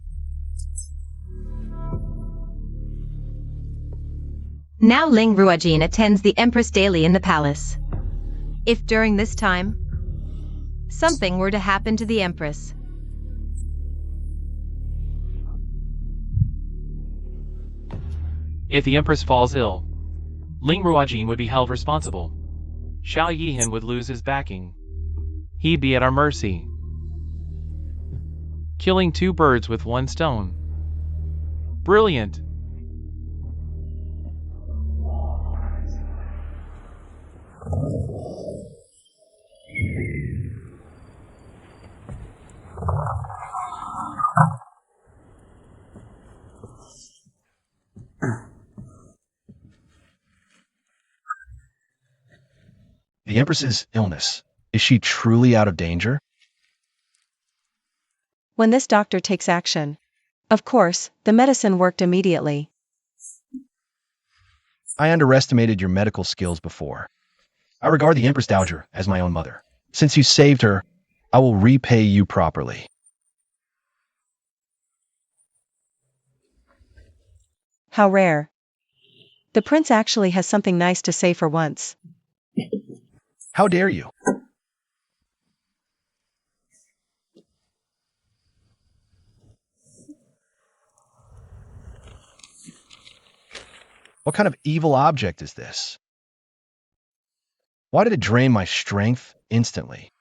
Now Ling Ruojian attends the Empress daily in the palace. If during this time, something were to happen to the Empress, If the Empress falls ill, Ling Ruojian would be held responsible. Xiao Yihan would lose his backing. He'd be at our mercy. Killing two birds with one stone. Brilliant! The Empress's illness. Is she truly out of danger? When this doctor takes action. Of course, the medicine worked immediately. I underestimated your medical skills before. I regard the Empress Dowager as my own mother. Since you saved her, I will repay you properly. How rare. The prince actually has something nice to say for once. How dare you? What kind of evil object is this? Why did it drain my strength instantly?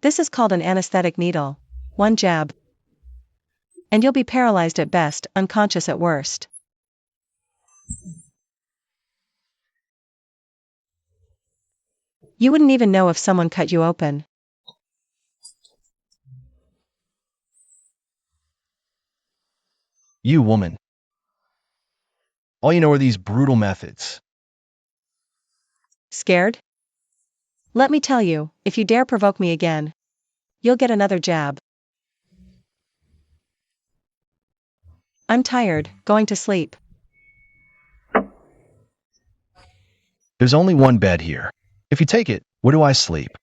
This is called an anesthetic needle. One jab. And you'll be paralyzed at best, unconscious at worst. You wouldn't even know if someone cut you open. You woman. All you know are these brutal methods. Scared? Let me tell you, if you dare provoke me again, you'll get another jab. I'm tired, going to sleep. There's only one bed here. If you take it, where do I sleep?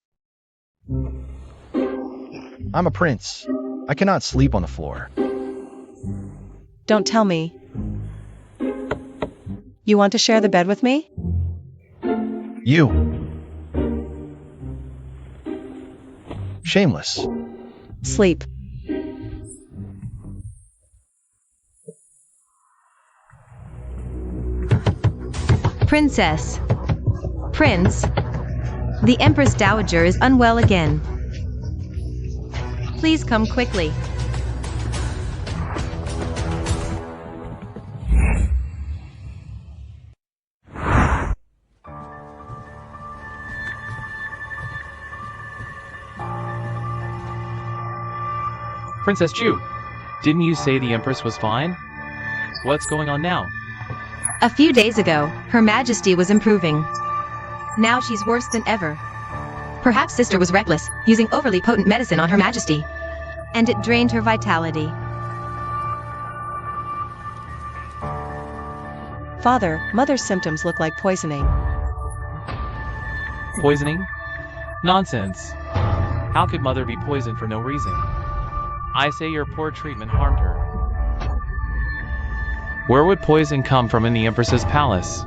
I'm a prince. I cannot sleep on the floor. Don't tell me. You want to share the bed with me? You. Shameless. Sleep. Princess. Prince. The Empress Dowager is unwell again. Please come quickly. Princess Chu, didn't you say the Empress was fine? What's going on now? A few days ago, Her Majesty was improving. Now she's worse than ever. Perhaps Sister was reckless, using overly potent medicine on Her Majesty. And it drained her vitality. Father, Mother's symptoms look like poisoning. Poisoning? Nonsense. How could Mother be poisoned for no reason? I say your poor treatment harmed her. Where would poison come from in the Empress's palace?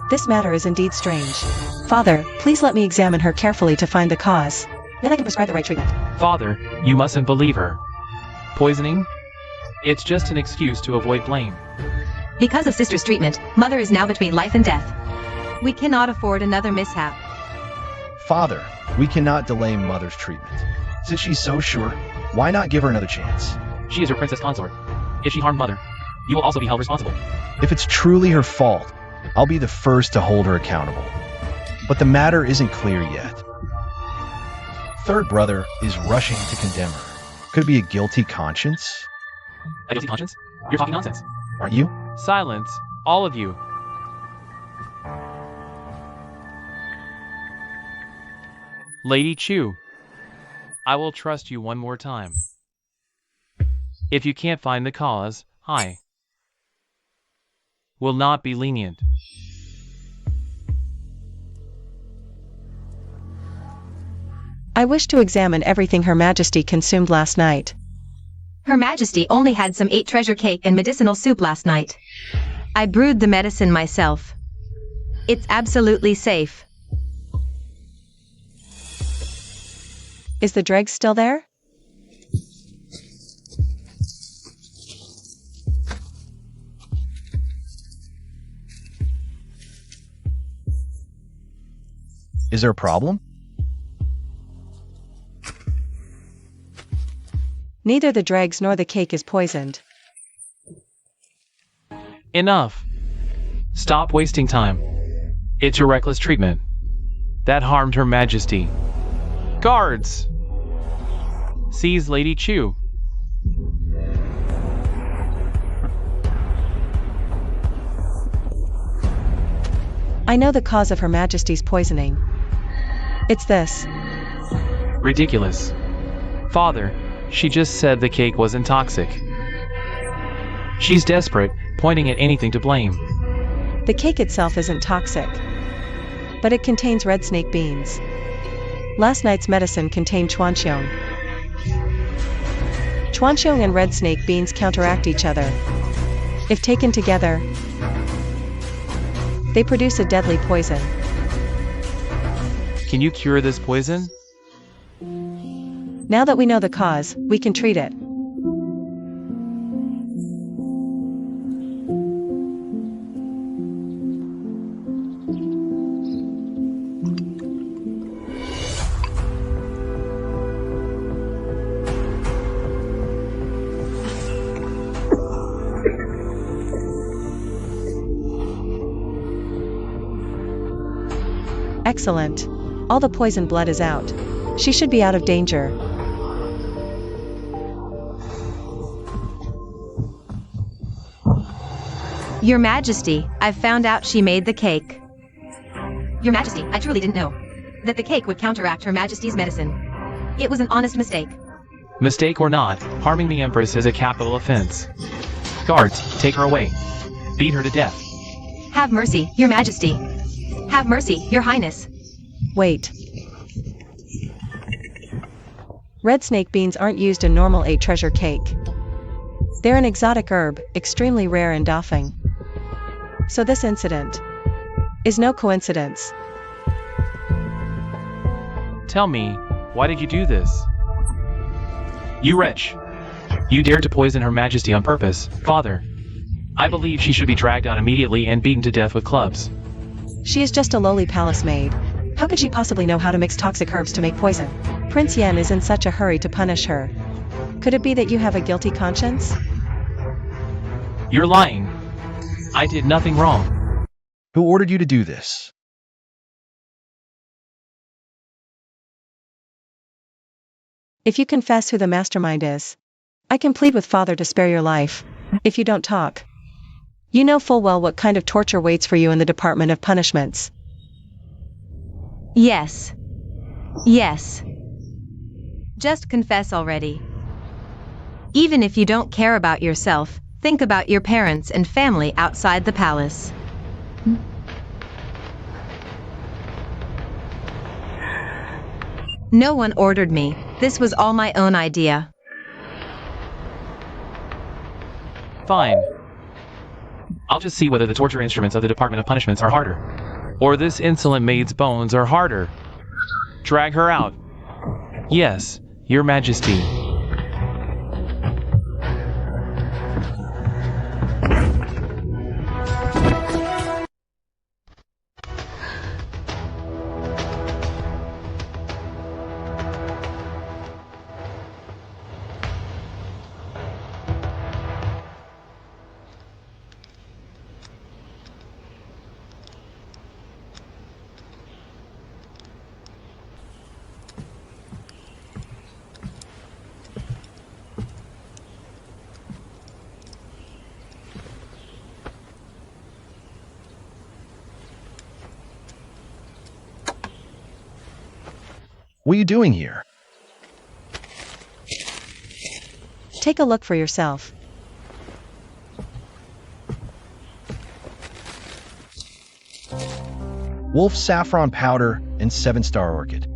This matter is indeed strange. Father, please let me examine her carefully to find the cause. Then I can prescribe the right treatment. Father, you mustn't believe her. Poisoning? It's just an excuse to avoid blame. Because of Sister's treatment, Mother is now between life and death. We cannot afford another mishap. Father, we cannot delay Mother's treatment. Since she's so sure, why not give her another chance? She is your princess consort. If she harmed Mother, you will also be held responsible. If it's truly her fault, I'll be the first to hold her accountable. But the matter isn't clear yet. Third brother is rushing to condemn her. Could it be a guilty conscience? A guilty conscience? You're talking nonsense. Aren't you? Silence, all of you. Lady Chu, I will trust you one more time. If you can't find the cause, I will not be lenient. I wish to examine everything Her Majesty consumed last night. Her Majesty only had some 8 treasure cake and medicinal soup last night. I brewed the medicine myself. It's absolutely safe. Is the Dreg still there? Is there a problem? Neither the dregs nor the cake is poisoned. Enough. Stop wasting time. It's your reckless treatment that harmed Her Majesty. Guards! Seize Lady Chu. I know the cause of Her Majesty's poisoning. It's this. Ridiculous. Father, she just said the cake wasn't toxic. She's desperate, pointing at anything to blame. The cake itself isn't toxic, but it contains red snake beans. Last night's medicine contained chuanxiong. Chuanxiong and red snake beans counteract each other. If taken together, they produce a deadly poison. Can you cure this poison? Now that we know the cause, we can treat it. Excellent. All the poison blood is out. She should be out of danger. Your Majesty, I've found out she made the cake. Your Majesty, I truly didn't know that the cake would counteract Her Majesty's medicine. It was an honest mistake. Mistake or not, harming the Empress is a capital offense. Guards, take her away. Beat her to death. Have mercy, Your Majesty. Have mercy, Your Highness. Wait. Red snake beans aren't used in normal 8 treasure cake. They're an exotic herb, extremely rare in Dafeng. So this incident is no coincidence. Tell me, why did you do this? You wretch! You dared to poison Her Majesty on purpose, Father. I believe she should be dragged out immediately and beaten to death with clubs. She is just a lowly palace maid. How could she possibly know how to mix toxic herbs to make poison? Prince Yen is in such a hurry to punish her. Could it be that you have a guilty conscience? You're lying. I did nothing wrong. Who ordered you to do this? If you confess who the mastermind is, I can plead with Father to spare your life. If you don't talk, you know full well what kind of torture waits for you in the Department of Punishments. Yes. Yes. Just confess already. Even if you don't care about yourself, think about your parents and family outside the palace. No one ordered me. This was all my own idea. Fine. I'll just see whether the torture instruments of the Department of Punishments are harder. Or this insolent maid's bones are harder. Drag her out. Yes, Your Majesty. What are you doing here? Take a look for yourself. Wolf saffron powder and 7-star orchid.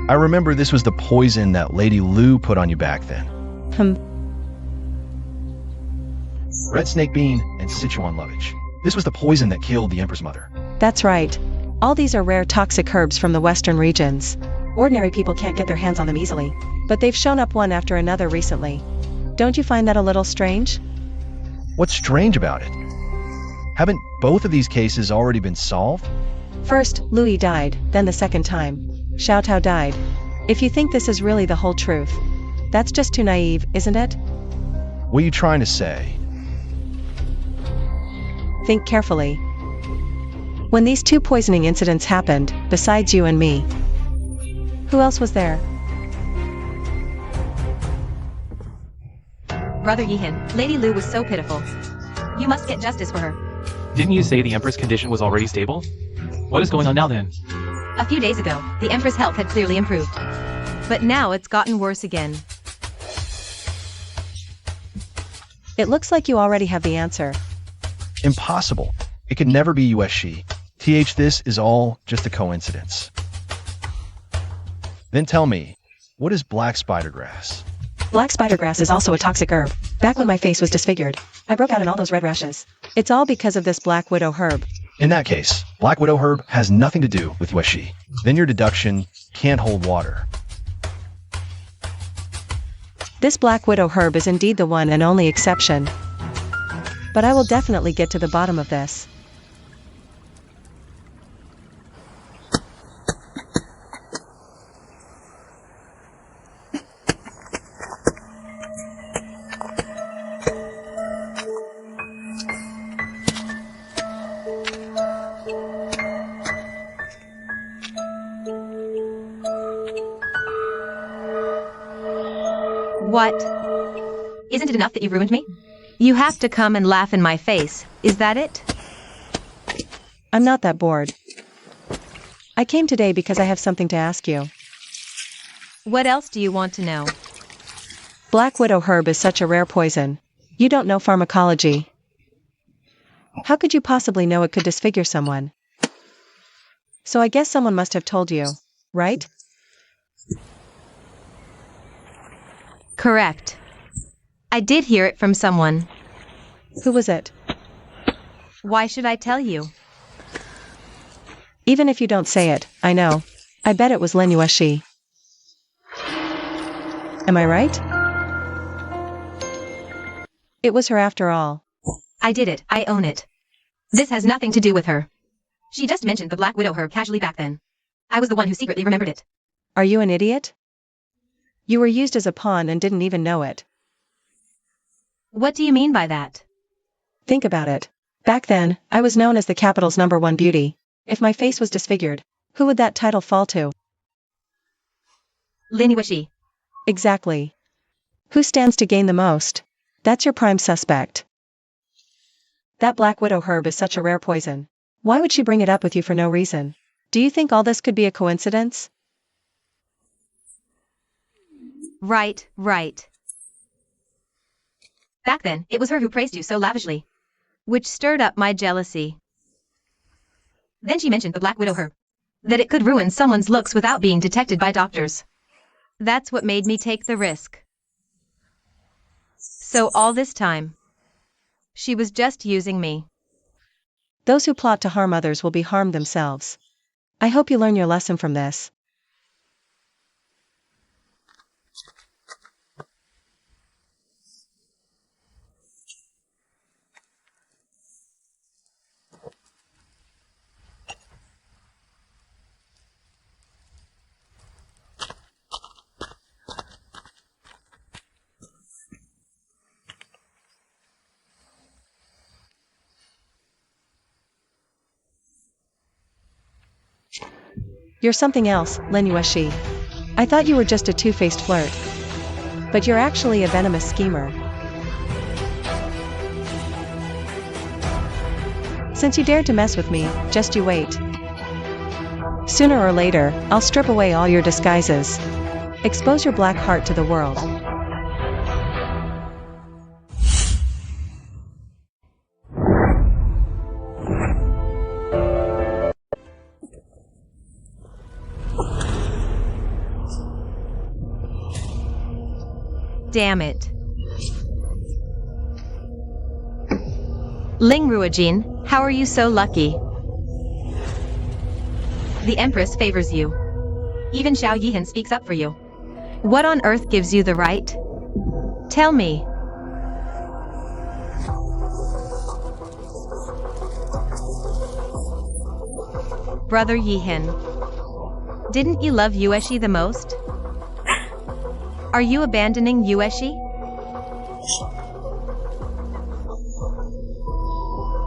I remember this was the poison that Lady Lu put on you back then. Red snake bean and Sichuan lovage. This was the poison that killed the Emperor's mother. That's right. All these are rare toxic herbs from the western regions. Ordinary people can't get their hands on them easily, but they've shown up one after another recently. Don't you find that a little strange? What's strange about it? Haven't both of these cases already been solved? First, Louis died, then the second time, Xiao Tao died. If you think this is really the whole truth, that's just too naive, isn't it? What are you trying to say? Think carefully. When these two poisoning incidents happened, besides you and me, who else was there? Brother Yihan, Lady Lu was so pitiful. You must get justice for her. Didn't you say the Empress' condition was already stable? What is going on now then? A few days ago, the Empress' health had clearly improved. But now it's gotten worse again. It looks like you already have the answer. Impossible. It could never be USC. This is all just a coincidence. Then tell me, what is black spidergrass? Black spidergrass is also a toxic herb. Back when my face was disfigured, I broke out in all those red rashes. It's all because of this black widow herb. In that case, black widow herb has nothing to do with USC. Then your deduction can't hold water. This black widow herb is indeed the one and only exception. But I will definitely get to the bottom of this. What? Isn't it enough that you've ruined me? You have to come and laugh in my face, is that it? I'm not that bored. I came today because I have something to ask you. What else do you want to know? Black widow herb is such a rare poison. You don't know pharmacology. How could you possibly know it could disfigure someone? So I guess someone must have told you, right? Correct. I did hear it from someone. Who was it? Why should I tell you? Even if you don't say it, I know. I bet it was Lin Yueshi. Am I right? It was her after all. I did it. I own it. This has nothing to do with her. She just mentioned the Black Widow herb casually back then. I was the one who secretly remembered it. Are you an idiot? You were used as a pawn and didn't even know it. What do you mean by that? Think about it. Back then, I was known as the capital's #1 beauty. If my face was disfigured, who would that title fall to? Lin Yueshi. Exactly. Who stands to gain the most? That's your prime suspect. That Black Widow herb is such a rare poison. Why would she bring it up with you for no reason? Do you think all this could be a coincidence? Right. Back then, it was her who praised you so lavishly, which stirred up my jealousy. Then she mentioned the Black Widow herb, that it could ruin someone's looks without being detected by doctors. That's what made me take the risk. So all this time, she was just using me. Those who plot to harm others will be harmed themselves. I hope you learn your lesson from this. You're something else, Lin Yueshi. I thought you were just a two-faced flirt. But you're actually a venomous schemer. Since you dared to mess with me, just you wait. Sooner or later, I'll strip away all your disguises. Expose your black heart to the world. Damn it. Ling Ruojin, how are you so lucky? The Empress favors you. Even Xiao Yihan speaks up for you. What on earth gives you the right? Tell me. Brother Yihan. Didn't you love Yueshi the most? Are you abandoning Yueshi?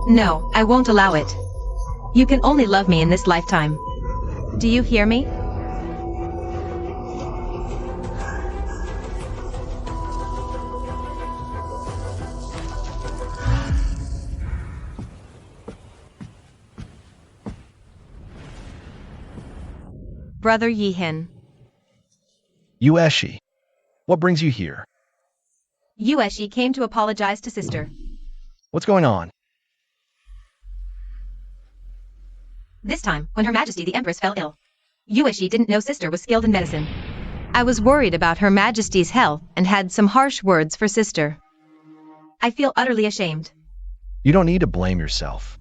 No, I won't allow it. You can only love me in this lifetime. Do you hear me? Brother Yihan. Yueshi, what brings you here? Yueshi came to apologize to sister. What's going on? This time, when Her Majesty the Empress fell ill, Yueshi didn't know sister was skilled in medicine. I was worried about Her Majesty's health and had some harsh words for sister. I feel utterly ashamed. You don't need to blame yourself.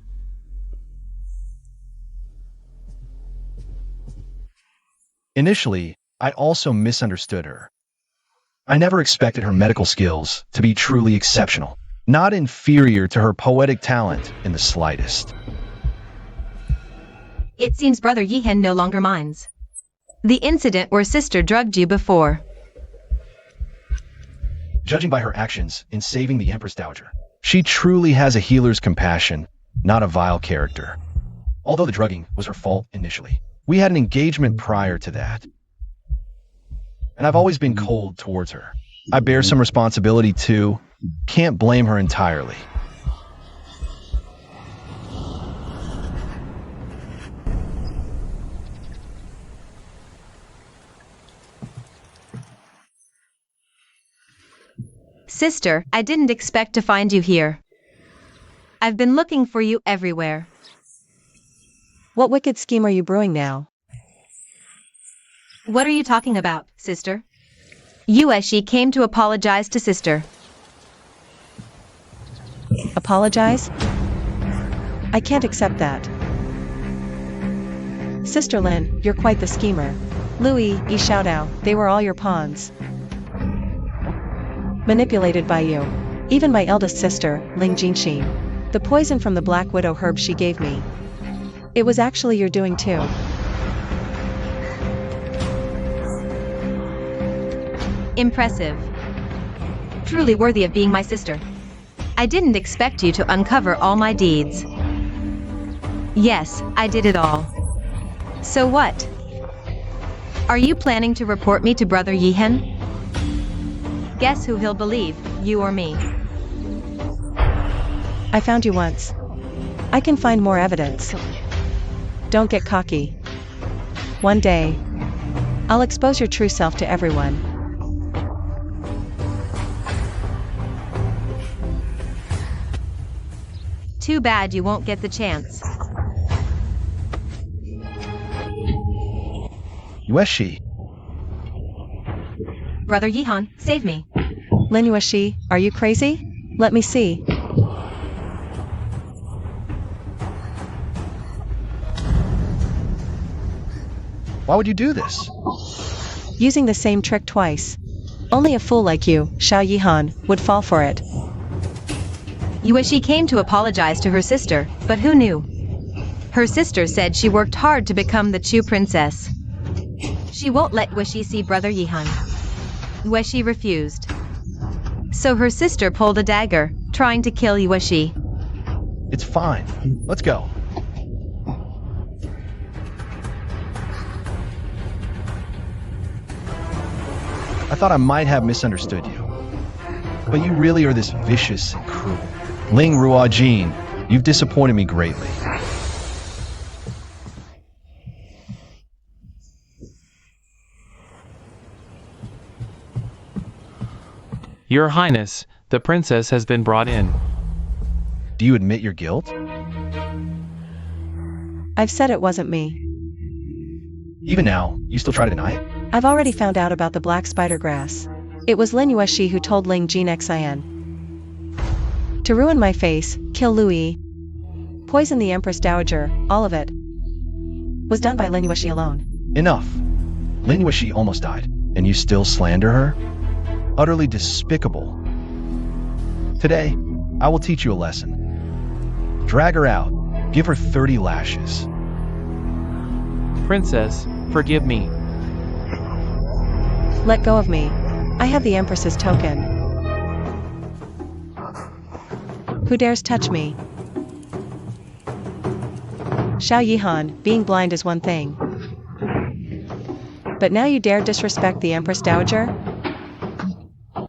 Initially, I also misunderstood her. I never expected her medical skills to be truly exceptional, not inferior to her poetic talent in the slightest. It seems Brother Yihan no longer minds. The incident where sister drugged you before. Judging by her actions in saving the Empress Dowager, she truly has a healer's compassion, not a vile character. Although the drugging was her fault initially, we had an engagement prior to that. And I've always been cold towards her. I bear some responsibility too. Can't blame her entirely. Sister, I didn't expect to find you here. I've been looking for you everywhere. What wicked scheme are you brewing now? What are you talking about, sister? Yueshi came to apologize to sister. Apologize? I can't accept that. Sister Lin, you're quite the schemer. Louis, Yi Xiaodao, they were all your pawns. Manipulated by you. Even my eldest sister, Ling Jinxin. The poison from the Black Widow herb she gave me. It was actually your doing too. Impressive. Truly worthy of being my sister. I didn't expect you to uncover all my deeds. Yes, I did it all. So what? Are you planning to report me to Brother Yihan? Guess who he'll believe, you or me? I found you once. I can find more evidence. Don't get cocky. One day, I'll expose your true self to everyone. Too bad you won't get the chance. Yueshi, Brother Yihan, save me. Lin Yueshi, are you crazy? Let me see. why would you do this? Using the same trick twice. Only a fool like you, Xiao Yihan, would fall for it. Yueshi came to apologize to her sister, but who knew? Her sister said she worked hard to become the Chu princess. She won't let Yueshi see Brother Yihan. Yueshi refused. So her sister pulled a dagger, trying to kill Yueshi. It's fine. Let's go. I thought I might have misunderstood you. But you really are this vicious and cruel. Ling Ruojin, you've disappointed me greatly. Your Highness, the princess has been brought in. Do you admit your guilt? I've said it wasn't me. Even now, you still try to deny it? I've already found out about the black spider grass. It was Lin Yueshi who told Ling Jin Xian to ruin my face, kill Louis, poison the Empress Dowager, all of it was done by Lin Yueshi alone. Enough. Lin Yueshi almost died, and you still slander her? Utterly despicable. Today, I will teach you a lesson. Drag her out. Give her 30 lashes. Princess, forgive me. Let go of me. I have the Empress's token. Who dares touch me? Xiao Yihan, being blind is one thing. But now you dare disrespect the Empress Dowager?